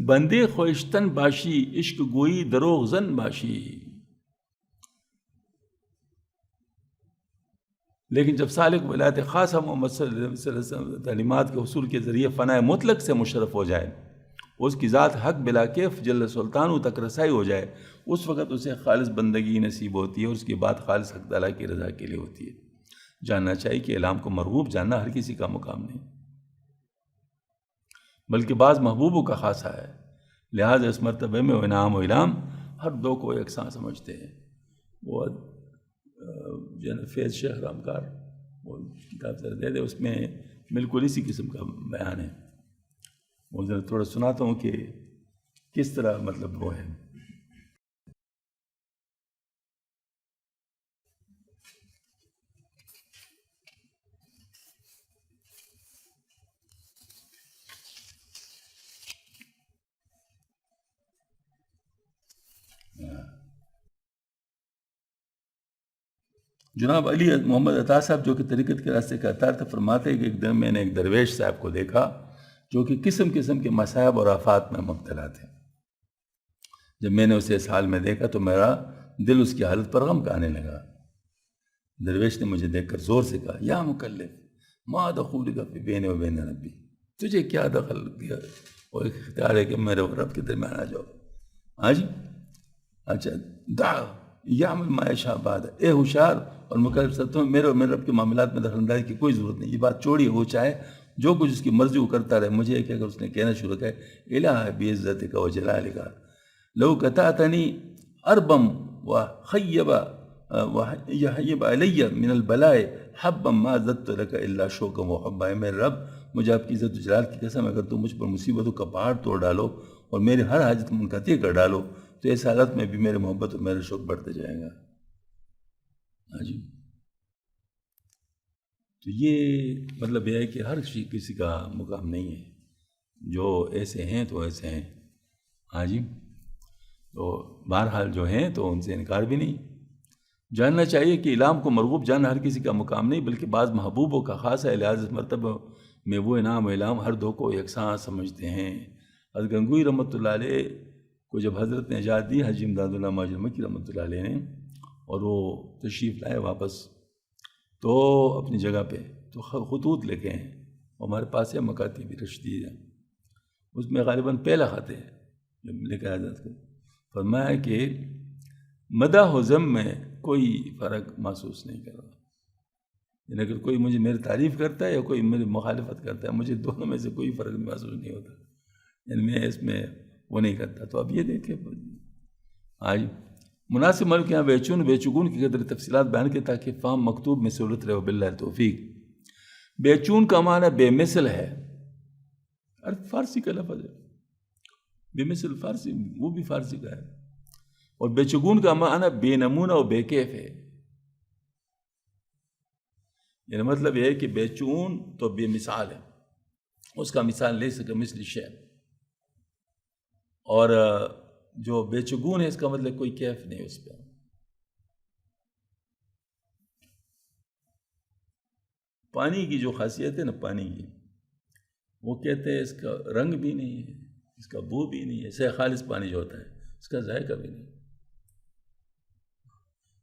بندے خوشتن باشی، عشق گوئی دروغ زن باشی۔ لیکن جب سالک ولایت خاصہ محمد صلی اللہ علیہ وسلم تعلیمات کے حصول کے ذریعے فنائے مطلق سے مشرف ہو جائے، اس کی ذات حق بلا کیف جل سلطانوں تک رسائی ہو جائے، اس وقت اسے خالص بندگی نصیب ہوتی ہے، اور اس کی بات خالص حق تعالیٰ کی رضا کے لیے ہوتی ہے۔ جاننا چاہیے کہ اعلام کو مرغوب جاننا ہر کسی کا مقام نہیں، بلکہ بعض محبوبوں کا خاصہ ہے، لہٰذا اس مرتبے میں انعام و علام ہر دو کو یکساں سمجھتے ہیں۔ وہ فیض شیخ رامکار وہ کتاب ذرا دے دے، اس میں بالکل اسی قسم کا بیان ہے، وہ ذرا تھوڑا سناتا ہوں کہ کس طرح مطلب وہ ہے۔ جناب علی محمد عطا صاحب جو کہ طریقت کے راستے کا اطار تھا، فرماتے ہیں کہ ایک دن میں نے ایک درویش صاحب کو دیکھا جو کہ قسم قسم کے مصائب اور آفات میں مبتلا تھے۔ جب میں نے اسے اس حال میں دیکھا تو میرا دل اس کی حالت پر غم کا آنے لگا۔ درویش نے مجھے دیکھ کر زور سے کہا، یا مکلف ما دخولک فی بینی و بین ربی، تجھے کیا دخل دیا اور اختیار ہے کہ میرے رب کے درمیان آ جاؤ۔ ہاں جی، اچھا، دع یعمل ما یشاء بعد، اے ہوشیار اور مکلف سب میرے اور میرے رب کے معاملات میں دخل اندازی کی کوئی ضرورت نہیں۔ یہ بات چوڑی ہے، وہ چاہے جو کچھ اس کی مرضی وہ کرتا رہے، مجھے کہ اگر اس نے کہنا شروع کیا الہ بعزتک و جلالک لو قطعتنی اربم وحیب علی من البلاء حب ما زدت لك الا شوقا وحبا، میرے رب مجھے آپ کی عزت و جلال کی قسم، اگر تم مجھ پر مصیبتوں کا پہاڑ توڑ ڈالو اور میری ہر حاجت منقطع کر ڈالو تو اس حالت میں بھی میرے محبت اور میرے شوق بڑھتے جائیں گا۔ ہاں جی، تو یہ مطلب یہ ہے کہ ہر کسی کا مقام نہیں ہے، جو ایسے ہیں تو ایسے ہیں۔ ہاں جی، تو بہرحال جو ہیں تو ان سے انکار بھی نہیں۔ جاننا چاہیے کہ اعلام کو مرغوب جاننا ہر کسی کا مقام نہیں، بلکہ بعض محبوبوں کا خاص ہے، لہٰذا اس مرتبہ میں وہ انعام و اعلام ہر دو کو یکساں سمجھتے ہیں۔ حضرت گنگوئی رحمۃ اللہ علیہ کو جب حضرت نے اجازت دی حاجی امداد اللہ مہاجر مکی رحمۃ اللہ علیہ نے، اور وہ تشریف لائے واپس تو اپنی جگہ پہ تو خطوط لکھے ہیں، ہمارے پاس ہے مکاتب رشدی ہے، اس میں غالباً پہلا خط ہے جب لکھا حضرت کو، فرمایا کہ مدح و ذم میں کوئی فرق محسوس نہیں کر رہا، یعنی اگر کوئی مجھے میری تعریف کرتا ہے یا کوئی میری مخالفت کرتا ہے، مجھے دونوں میں سے کوئی فرق محسوس نہیں ہوتا، یعنی میں اس میں وہ نہیں کرتا۔ تو اب یہ دیکھیں آج مناسب ملک یہاں بیچون بیچگون کی قدر تفصیلات بیان کے تاکہ فہم مکتوب میں سہولت رہے، وباللہ توفیق۔ بیچون کا معنی بے مثل ہے، فارسی کا لفظ ہے، بے مثل فارسی، وہ بھی فارسی کا ہے، اور بیچگون کا معنی بے نمونہ و بے کیف ہے، یعنی مطلب یہ ہے کہ بیچون تو بے مثال ہے، اس کا مثال لیس کمثلہ شیء، اور جو بیچگون ہے اس کا مطلب کوئی کیف نہیں اس پہ۔ پانی کی جو خاصیت ہے نا پانی کی، وہ کہتے ہیں اس کا رنگ بھی نہیں ہے، اس کا بو بھی نہیں ہے، سے خالص پانی جو ہوتا ہے اس کا ذائقہ بھی نہیں،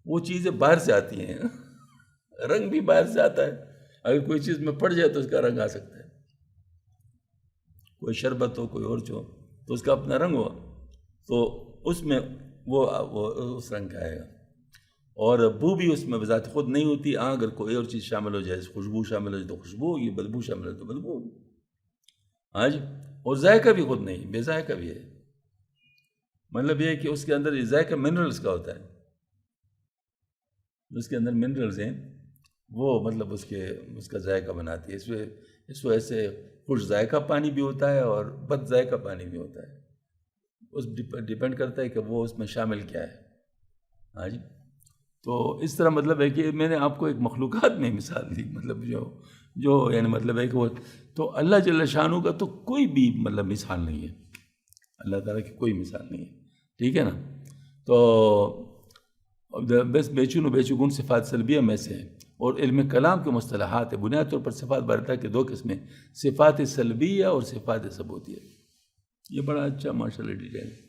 وہ چیزیں باہر سے آتی ہیں، رنگ بھی باہر سے آتا ہے، اگر کوئی چیز میں پڑ جائے تو اس کا رنگ آ سکتا ہے، کوئی شربت ہو کوئی اور چو تو اس کا اپنا رنگ ہوا تو اس میں وہ اس رنگ کا آئے گا، اور بو بھی اس میں بذات خود نہیں ہوتی، اگر کوئی اور چیز شامل ہو جائے، خوشبو شامل ہو جائے تو خوشبو ہوگی، بدبو شامل ہو تو بدبو ہوگی۔ ہاں جی، اور ذائقہ بھی خود نہیں، بے ذائقہ بھی ہے، مطلب یہ ہے کہ اس کے اندر یہ ذائقہ منرلز کا ہوتا ہے، اس کے اندر منرلز ہیں وہ مطلب اس کا ذائقہ بناتی ہے، اس وجہ سے خوش ذائقہ پانی بھی ہوتا ہے اور بد ذائقہ پانی بھی ہوتا ہے، اس ڈیپینڈ کرتا ہے کہ وہ اس میں شامل کیا ہے۔ ہاں جی، تو اس طرح مطلب ہے کہ میں نے آپ کو ایک مخلوقات میں مثال دی، مطلب جو یعنی مطلب ہے کہ وہ تو اللہ جل شانہ کا تو کوئی بھی مطلب مثال نہیں ہے، اللہ تعالیٰ کی کوئی مثال نہیں ہے، ٹھیک ہے نا۔ تو بس بیچون و بیچگون صفات سلبیہ میں سے ہے، اور علم کلام کے مصطلحات ہے، بنیادی طور پر صفات بارتا کے دو قسمیں، صفات سلبیہ اور صفات ثبوتیہ، یہ بڑا اچھا ماشاءاللہ ڈیٹیل ہے۔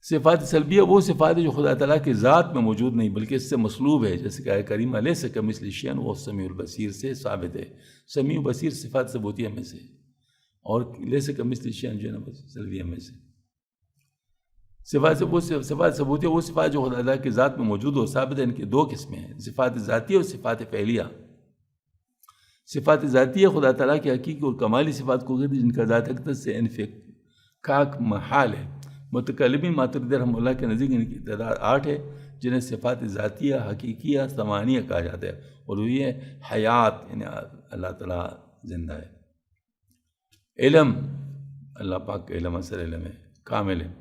صفات سلبیہ وہ صفات ہے جو خدا تعالیٰ کی ذات میں موجود نہیں بلکہ اس سے مسلوب ہے، جیسے کہ آیت کریمہ لیس کمثلہ شیء وہ سمیع البصیر سے ثابت ہے، سمیع بصیر صفات ثبوتیہ میں سے، اور لیس کمثلہ شیء جو ہے نا سلبیہ میں سے۔ صفات ثبوتیہ وہ صفات جو خدا تعالیٰ کی ذات میں موجود ہو ثابت ہے، ان کی دو قسمیں ہیں، صفات ذاتیہ اور صفات فعلیہ۔ صفات ذاتیہ خدا تعالیٰ کی حقیقی اور کمالی صفات کو کہتے ہیں جن کا ذات اقدس سے انفکاک محال ہے۔ متکلمین ماتریدی رحمہ اللہ کے نزدیک ان کی تعداد 8 ہے، جنہیں صفات ذاتیہ حقیقیہ ثمانیہ کہا جاتا ہے، اور وہ یہ حیات یعنی اللہ تعالیٰ زندہ ہے، علم اللہ پاک کا علم اصل علم ہے کامل ہے،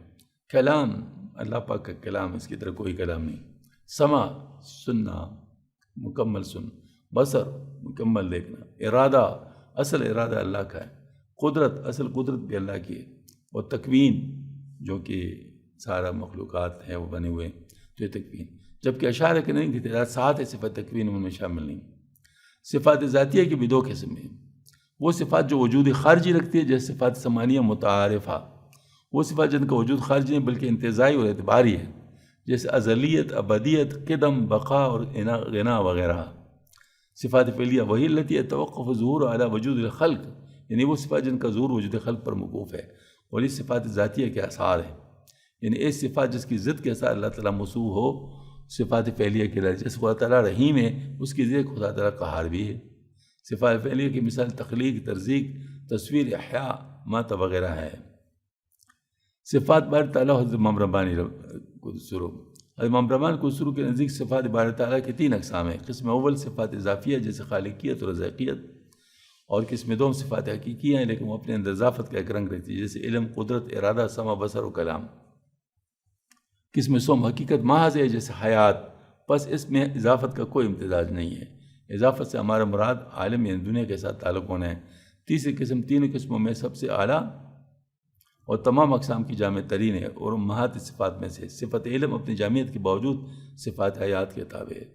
کلام اللہ پاک کا کلام اس کی طرح کوئی کلام نہیں، سمع سننا مکمل سن، بصر مکمل دیکھنا، ارادہ اصل ارادہ اللہ کا ہے، قدرت اصل قدرت بھی اللہ کی ہے، اور تکوین جو کہ سارا مخلوقات ہیں وہ بنے ہوئے تو یہ تکوین، جبکہ اشارہ کہ نہیں کی تعداد 7 ہے، صفات تکوین ان میں شامل نہیں۔ صفات ذاتیہ کی بھی دو قسم ہیں، وہ صفات جو وجود خارجی رکھتی ہے جیسے صفات ثمانیہ متعارفہ، وہ صفات جن کا وجود خارجی نہیں بلکہ انتزاعی اور اعتباری ہے، جیسے ازلیت، ابدیت، قدم، بقا اور غنا وغیرہ۔ صفات فعلیہ وہی التي توقف ظہور علی وجود الخلق، یعنی وہ صفات جن کا ظہور وجود خلق پر موقوف ہے، اور یہ صفات ذاتیہ کے اثار ہیں، یعنی ایک صفات جس کی ضد کے اثار اللہ تعالیٰ موصوف ہو صفات فعلیہ کے لئے، جیسے خدا تعالیٰ رحیم ہے اس کی ضد خدا تعالیٰ قہار بھی ہے۔ صفات فعلیہ کی مثال تخلیق، ترزیق، تصویر، احیاء، مات وغیرہ ہے۔ صفات بار تعالیٰ حضرت امام ربانی امام رحمان کو سرو کے نزدیک صفات باری تعالیٰ کی 3 اقسام ہیں۔ قسم اول صفات اضافیہ جیسے خالقیت اور رزاقیت، اور قسم دوم صفات حقیقیہ ہیں لیکن وہ اپنے اندر اضافت کا ایک رنگ رہتی ہے جیسے علم، قدرت، ارادہ، سمع، بصر و کلام۔ قسم سوم حقیقت محض ہے جیسے حیات، پس اس میں اضافت کا کوئی امتزاج نہیں ہے۔ اضافت سے ہمارا مراد عالم یعنی دنیا کے ساتھ تعلق ہونا ہے۔ تیسری قسم تینوں قسموں میں سب سے اعلیٰ اور تمام اقسام کی جامع ترین ہے اور امہات صفات میں سے صفت علم اپنی جامعیت کے باوجود صفات حیات کے تابع ہے۔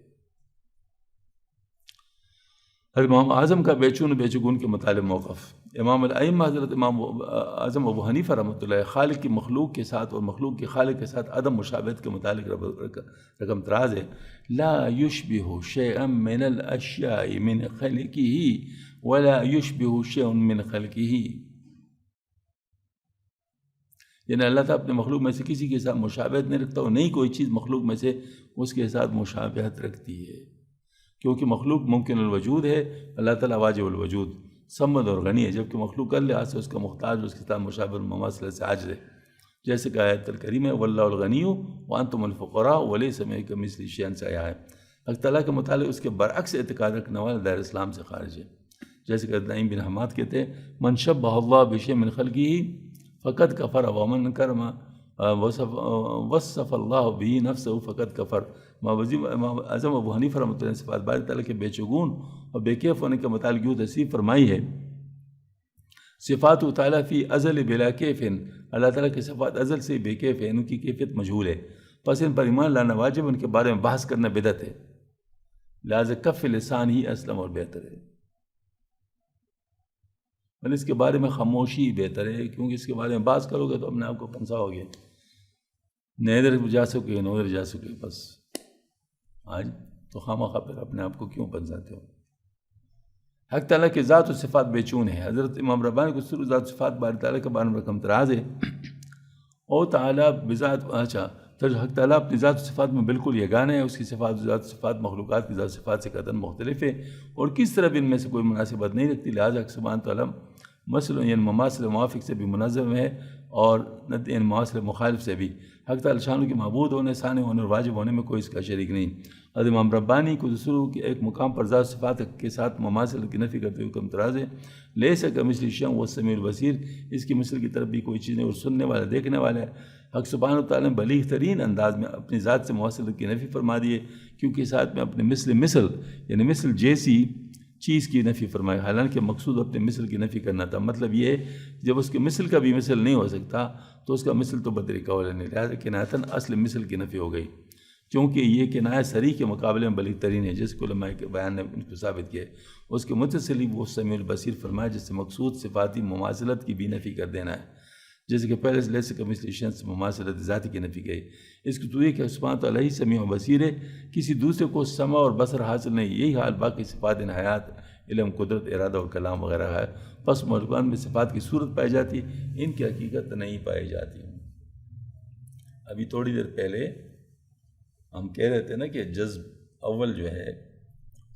حضرت امام اعظم کا بے چون و بے چگون کے متعلق موقف۔ امام الائمہ حضرت امام اعظم ابو حنیفہ رحمۃ اللہ خالق کی مخلوق کے ساتھ اور مخلوق کے خالق کے ساتھ عدم مشابہت کے متعلق رقم تراز ہے۔ لا یشبہ شیئا من الاشیاء من خلقہ ولا یشبہ شیئا من خلقہ، یعنی اللہ تعالیٰ اپنے مخلوق میں سے کسی کے ساتھ مشابہت نہیں رکھتا اور نہیں کوئی چیز مخلوق میں سے اس کے ساتھ مشابہت رکھتی ہے، کیونکہ مخلوق ممکن الوجود ہے، اللہ تعالیٰ واجب الوجود، صمد اور غنی ہے، جبکہ مخلوق کا لحاظ سے اس کا محتاج، اس کے ساتھ مشابہ المماثلت سے عاجز ہے، جیسے کہ آیت الکریم ہے واللہ الغنی وانتم الفقراء ولیس کمثلہ شیء سے آیا ہے۔ اللہ تعالیٰ کے متعلق اس کے برعکس اعتقاد رکھنے والا دائرہ اسلام سے خارج ہے، جیسے کہ نعیم بن حماد کہتے ہیں من شبہ اللہ بشیء من خلقہ فقد کفر ومن کرم وصف اللہ بھی نفسہ فقد کفر۔ امام اعظم ابو حنیفہ رحمۃ اللہ نے صفات باری تعالیٰ کے بے چگون اور بے کیف ہونے کے متعلق یوں تصریف فرمائی ہے صفات تعالیٰ فی ازل بلا کیف، اللہ تعالیٰ کی صفات ازل سے بے کیف ہے، ان کی کیفیت مجہول ہے، پس ان پر ایمان لانا واجب، ان کے بارے میں بحث کرنا بدعت ہے، لہٰذا کف لسان ہی اسلم اور بہتر ہے، اس کے بارے میں خاموشی بہتر ہے، کیونکہ اس کے بارے میں بات کرو گے تو اپنے آپ کو پنسا ہو گیا، نہ ادھر جا سکے نہ ادھر جا سکے، بس آج تو خواہ پھر اپنے آپ کو کیوں پنساتے ہو۔ حق تعالیٰ کی ذات و صفات بے چون ہے۔ حضرت امام ربانی کو سر ذات صفات باری تعالیٰ کے بارے میں رقم تراز ہے، اور تعالیٰ بذات حق تعالیٰ اپنی ذات و صفات میں بالکل یگانہ ہے، اس کی صفات و ذات صفات مخلوقات کی ذات صفات سے قطعاً مختلف ہے اور کس طرح بھی ان میں سے کوئی مناسبت نہیں رکھتی، لہٰذا حق سبحانہ تعالیٰ مثل یعنی مماثل موافق سے بھی منظم ہے اور یعنی مماثل مخالف سے بھی۔ حق تعالیٰ شانوں کے معبود ہونے، ثانی ہونے اور واجب ہونے میں کوئی اس کا شریک نہیں۔ حضرت امام ربانی کو دوسروں کے ایک مقام پر ذات صفات کے ساتھ مماثل کی نفی کرتے ہوئے کم تراز ہے، لیس کمثلہ شیء وهو السمیع البصیر، اس کی مثل کی طرف بھی کوئی چیز نہیں اور سننے والا دیکھنے والا ہے۔ حق سبحانہ تعالیٰ نے بلیغ ترین انداز میں اپنی ذات سے مماثلت کی نفی فرما دی ہے، کیونکہ اس آیت میں اپنے مثل یعنی مثل جیسی چیز کی نفی فرمائی، حالانکہ مقصود اپنے مثل کی نفی کرنا تھا۔ مطلب یہ ہے جب اس کے مثل کا بھی مثل نہیں ہو سکتا تو اس کا مثل تو بطریقہ قول نہیں، لہٰذا کنایتاً اصل مثل کی نفی ہو گئی، کیونکہ یہ کنایہ صریح کے مقابلے میں بلیغ ترین ہے، جس کو علماء کے بیان نے ان کو ثابت کیا ہے۔ اس کے متصلی وہ سمیع البصیر فرمایا جس سے مقصود صفاتی مماثلت کی بھی نفی کر دینا ہے، جیسے کہ پہلے سے لیس کمثلہ شیء سے مماثلت ذاتی کی نفی گئی۔ اس کی تو یہ کہ سبحانہ تعالیٰ ہی سمیع و بصیر ہے، کسی دوسرے کو سمع اور بصر حاصل نہیں، یہی حال باقی صفات حیات، علم، قدرت، ارادہ اور کلام وغیرہ ہے۔ پس مخلوقات میں صفات کی صورت پائی جاتی، ان کی حقیقت نہیں پائی جاتی۔ ابھی تھوڑی دیر پہلے ہم کہہ رہے تھے نا کہ جذب اول جو ہے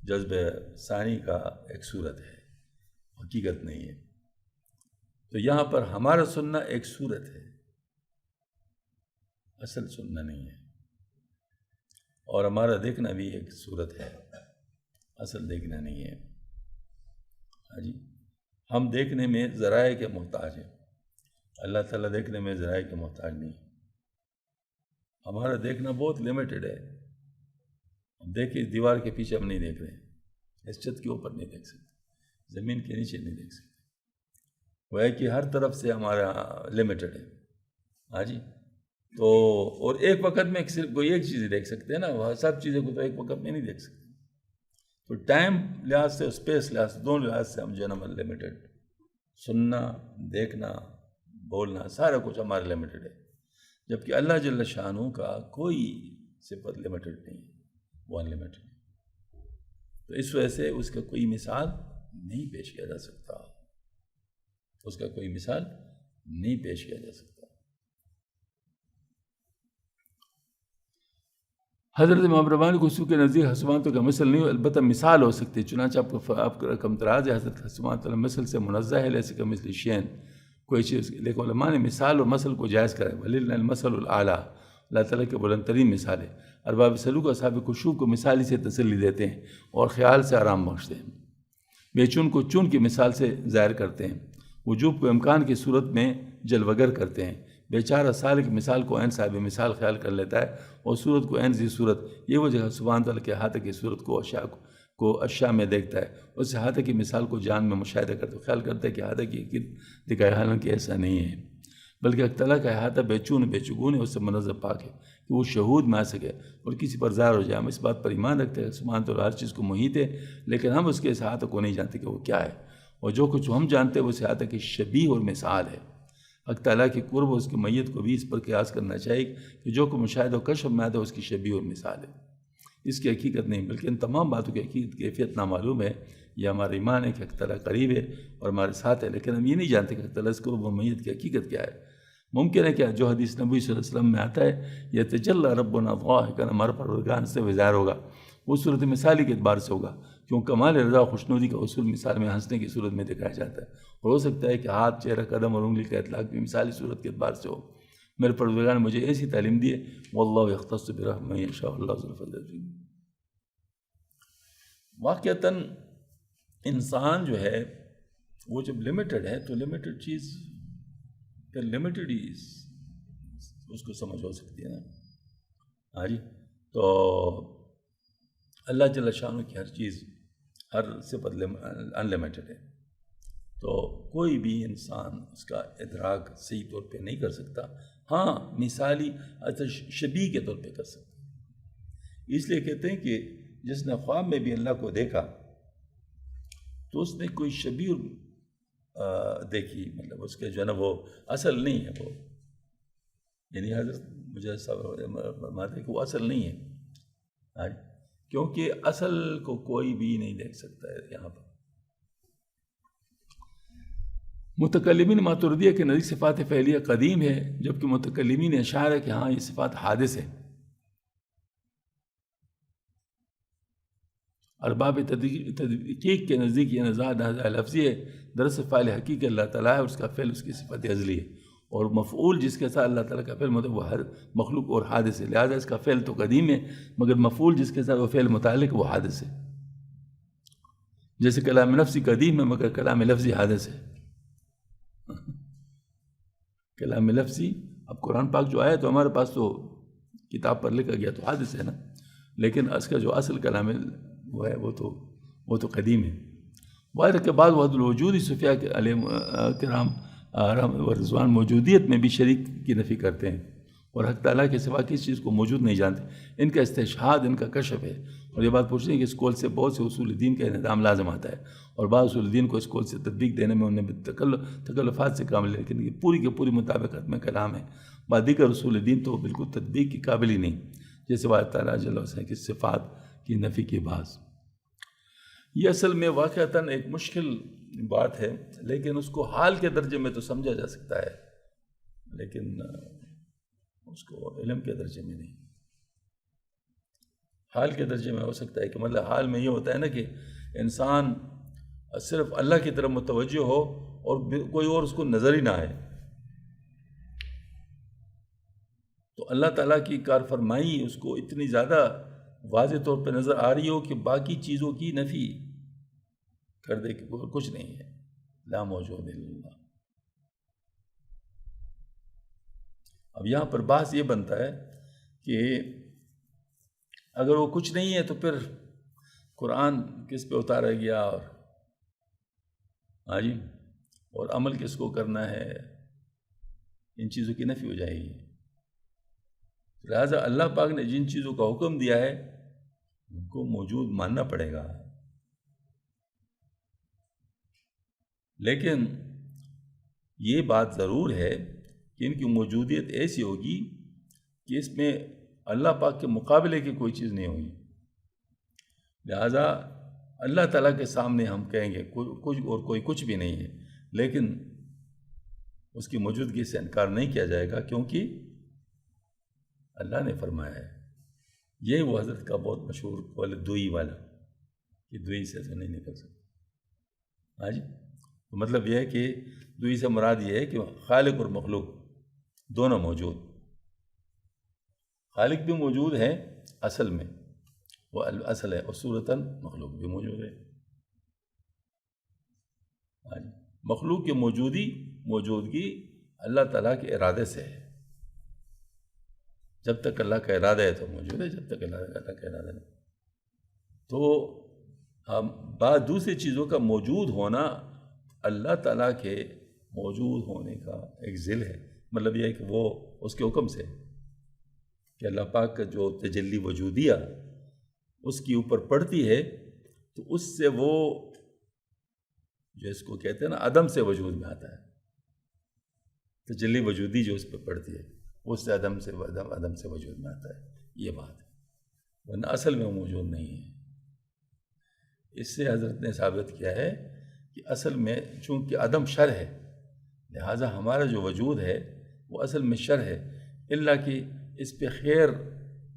جذب ثانی کا ایک صورت ہے، حقیقت نہیں ہے، تو یہاں پر ہمارا سننا ایک صورت ہے، اصل سننا نہیں ہے، اور ہمارا دیکھنا بھی ایک صورت ہے، اصل دیکھنا نہیں ہے۔ ہاں جی، ہم دیکھنے میں ذرائع کے محتاج ہیں، اللہ تعالیٰ دیکھنے میں ذرائع کے محتاج نہیں۔ ہمارا دیکھنا بہت لیمیٹڈ ہے، ہم دیکھیں اس دیوار کے پیچھے ہم نہیں دیکھ رہے ہیں، اس چھت کے اوپر نہیں دیکھ سکتے، زمین کے نیچے نہیں دیکھ سکتے، وہ ہے کہ ہر طرف سے ہمارا لیمیٹڈ ہے۔ ہاں جی، تو اور ایک وقت میں صرف کوئی ایک چیز دیکھ سکتے ہیں نا، وہ سب چیزیں کو تو ایک وقت میں نہیں دیکھ سکتے، تو ٹائم لحاظ سے اسپیس لحاظ سے دونوں لحاظ سے ہم جو ہے نا لمیٹڈ، سننا، دیکھنا، بولنا، سارا کچھ ہمارا لمیٹڈ ہے، جبکہ اللہ جل شانہ کا کوئی صفت لمیٹڈ نہیں، وہ ان لمیٹڈ ہے، تو اس وجہ سے اس کا کوئی مثال نہیں پیش کیا جا سکتا، اس کا کوئی مثال نہیں پیش کیا جا سکتا۔ حضرت امام ربانی کو کے نزدیک حسبانتوں کا مثل نہیں، البتہ مثال ہو سکتی ہے، چنانچہ آپ کا رقم تراز ہے، حضرت حسبانت اللہ مثل سے منزہ ہے، لیسے کمثلہ شیء کوئی چیز، لیکن علماء نے مثال اور مثل کو جائز کرا ہے، وَلِلَّهِ الْمَثَلُ الْأَعْلَىٰ، اللہ تعالیٰ کے بلند ترین مثال ہے۔ ارباب سلوک و اصحاب خشوع کو مثالی سے تسلی دیتے ہیں اور خیال سے آرام بخشتے ہیں، بے چن کو چن کی مثال سے ظاہر کرتے ہیں، وجوب کو امکان کی صورت میں جلوگر کرتے ہیں، بیچارہ سالک مثال کو عین صاحب مثال خیال کر لیتا ہے اور صورت کو عین ذی صورت، یہ وجہ سبحانہ تعالیٰ کے احاطے کی صورت کو اشیاء میں دیکھتا ہے، اس احاطے کی مثال کو جان میں مشاہدہ کرتا ہے، خیال کرتا ہے کہ احاطے کی حقیقت دکھائے، حالانکہ ایسا نہیں ہے، بلکہ اللہ تعالیٰ کا احاطہ بے چون بے چگون ہے، اس سے منظر پاک ہے کہ وہ شہود میں آ سکے اور کسی پر ظاہر ہو جائے۔ ہم اس بات پر ایمان رکھتے ہیں سبحانہ تعالیٰ ہر چیز کو محیط ہے، لیکن ہم اس کے اس احاطے کو نہیں جانتے کہ وہ کیا ہے، اور جو کچھ ہم جانتے ہیں وہ اس احاطے کی شبیہ اور مثال ہے۔ حق تعالیٰ کی قرب اور اس کی میت کو بھی اس پر قیاس کرنا چاہیے کہ جو کو مشاہدہ و کشف میں آتا ہے اس کی شبیہ اور مثال ہے، اس کی حقیقت نہیں، بلکہ ان تمام باتوں کی حقیقت کیفیت نامعلوم ہے۔ یہ ہمارا ایمان ہے کہ حق تعالیٰ قریب ہے اور ہمارے ساتھ ہے، لیکن ہم یہ نہیں جانتے کہ حق تعالیٰ اس قرب و میت کی حقیقت کیا ہے۔ ممکن ہے کہ جو حدیث نبی صلی اللہ علیہ وسلم میں آتا ہے یتجلی ربنا ضاحکا، ہمارا پروردگار سے ظاہر ہوگا، وہ صورت مثالی کے اعتبار سے ہوگا، کیوں کمال رضا و خوشنودی کا اصول مثال میں ہنسنے کی صورت میں دکھایا جاتا ہے، اور ہو سکتا ہے کہ ہاتھ، چہرہ، قدم اور انگلی کا اطلاق بھی مثالی صورت کے اعتبار سے ہو۔ میرے پروردگار نے مجھے ایسی تعلیم دی ہے، واللہ یختص برحمتہ من یشاء، اللہ ذو الفضل العظیم۔ واقعتاً انسان جو ہے وہ جب لمیٹڈ ہے تو لمیٹڈ چیز پھر لمیٹڈ ہی اس کو سمجھ ہو سکتی ہے نا۔ ہاں جی، تو اللہ جل شانہ کی ہر چیز، ہر صفت انلمیٹڈ ہے، تو کوئی بھی انسان اس کا ادراک صحیح طور پہ نہیں کر سکتا، ہاں مثالی شبیہ کے طور پہ کر سکتا۔ اس لیے کہتے ہیں کہ جس نے خواب میں بھی اللہ کو دیکھا تو اس نے کوئی شبیہ دیکھی، مطلب اس کے جو ہے نا وہ اصل نہیں ہے، وہ یعنی حضرت مجھے فرماتے ہیں کہ وہ اصل نہیں ہے، کیونکہ اصل کو کوئی بھی نہیں دیکھ سکتا ہے۔ یہاں پر متکلمین ماتریدیہ کے نزدیک صفات فعلیہ قدیم ہے، جبکہ متکلمین اشاعرہ ہے کہ ہاں یہ صفات حادث ہے۔ ارباب تدقیق کے نزدیک یہ نزاع لفظی ہے، دراصل فاعل حقیقی اللہ تعالیٰ ہے اور اس کا فعل اس کی صفت ازلی ہے، اور مفعول جس کے ساتھ اللہ تعالیٰ کا فعل مطلب وہ ہر مخلوق اور حادث ہے، لہٰذا اس کا فعل تو قدیم ہے مگر مفعول جس کے ساتھ وہ فعل متعلق وہ حادث ہے۔ جیسے کلام نفسی قدیم ہے مگر کلام لفظی حادث ہے۔ کلام لفظی، اب قرآن پاک جو آیا تو ہمارے پاس تو کتاب پر لکھا گیا تو حادث ہے نا، لیکن اس کا جو اصل کلام وہ ہے وہ تو قدیم ہے۔ واحد کے بعد وحد الوجود صوفیاء علیہ کرام و رضوان موجودیت میں بھی شریک کی نفی کرتے ہیں اور حق تعالیٰ کے سوا کسی چیز کو موجود نہیں جانتے۔ ان کا استشہاد، ان کا کشف ہے، اور یہ بات پوچھتے ہیں کہ اس قول سے بہت سے اصول دین کا انہدام لازم آتا ہے، اور بعض اصول دین کو اس قول سے تطبیق دینے میں انہیں تکلفات سے کامل ہے، لیکن یہ پوری کے پوری مطابقت میں کلام ہے۔ بعض دیگر اصول دین تو بالکل تطبیق کی قابل ہی نہیں، جیسے اللہ تعالیٰ جل وعلا کی صفات کی نفی کی بحث۔ یہ اصل میں واقعتاً ایک مشکل بات ہے، لیکن اس کو حال کے درجے میں تو سمجھا جا سکتا ہے، لیکن اس کو علم کے درجے میں نہیں۔ حال کے درجے میں ہو سکتا ہے کہ مطلب حال میں یہ ہوتا ہے نا کہ انسان صرف اللہ کی طرف متوجہ ہو اور کوئی اور اس کو نظر ہی نہ آئے، تو اللہ تعالیٰ کی کار فرمائی اس کو اتنی زیادہ واضح طور پہ نظر آ رہی ہو کہ باقی چیزوں کی نفی کر دے کہ کچھ نہیں ہے، لا موجود الا اللہ۔ اب یہاں پر بحث یہ بنتا ہے کہ اگر وہ کچھ نہیں ہے تو پھر قرآن کس پہ اتارا گیا، اور ہاں جی، اور عمل کس کو کرنا ہے، ان چیزوں کی نفی ہو جائے گی۔ لہٰذا اللہ پاک نے جن چیزوں کا حکم دیا ہے ان کو موجود ماننا پڑے گا، لیکن یہ بات ضرور ہے کہ ان کی موجودیت ایسی ہوگی کہ اس میں اللہ پاک کے مقابلے کی کوئی چیز نہیں ہوگی۔ لہٰذا اللہ تعالیٰ کے سامنے ہم کہیں گے کچھ اور کوئی کچھ بھی نہیں ہے، لیکن اس کی موجودگی سے انکار نہیں کیا جائے گا، کیونکہ اللہ نے فرمایا ہے۔ یہ وہ حضرت کا بہت مشہور قول دوئی والا کہ دوئی سے تو نہیں نکل سکتا۔ ہاں جی، تو مطلب یہ ہے کہ دوئی سے مراد یہ ہے کہ خالق اور مخلوق دونوں موجود، خالق بھی موجود ہے اصل میں، وہ اصل ہے، اور صورتاً مخلوق بھی موجود ہے۔ مخلوق کی موجودگی اللہ تعالیٰ کے ارادے سے ہے۔ جب تک اللہ کا ارادہ ہے تو موجود ہے، جب تک اللہ کا ارادہ نہیں۔ تو بعض دوسری چیزوں کا موجود ہونا اللہ تعالیٰ کے موجود ہونے کا ایک ذل ہے، مطلب یہ ہے کہ وہ اس کے حکم سے کہ اللہ پاک کا جو تجلی وجودیہ اس کے اوپر پڑتی ہے تو اس سے وہ جو اس کو کہتے ہیں نا عدم سے وجود میں آتا ہے، تجلی وجودی جو اس پہ پڑتی ہے اس سے عدم سے وجود میں آتا ہے، یہ بات ہے، ورنہ اصل میں وہ موجود نہیں ہے۔ اس سے حضرت نے ثابت کیا ہے کہ اصل میں چونکہ عدم شر ہے، لہٰذا ہمارا جو وجود ہے وہ اصل میں شر ہے، الا کہ اس پہ خیر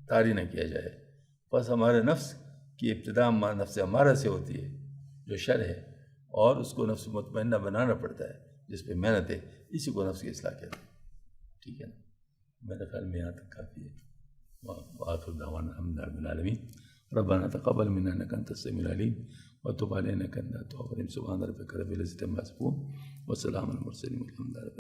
طاری نہ کیا جائے، بس ہمارے نفس کی ابتدا نفس ہمارا سے ہوتی ہے جو شر ہے، اور اس کو نفس مطمئنہ بنانا پڑتا ہے جس پہ محنت ہے، اسی کو نفس کی اصلاح کہتے ہیں۔ ٹھیک ہے نا، میرے خیال میں یہاں تک کافی ہے۔ وآخر دعوانا الحمد للہ رب العالمین، ربنا تقبل منا انک انت السمیع العلیم وتب علینا انک انت التواب الرحیم، سبحان ربک رب العزۃ عما یصفون وسلام علی المرسلین والحمد للہ۔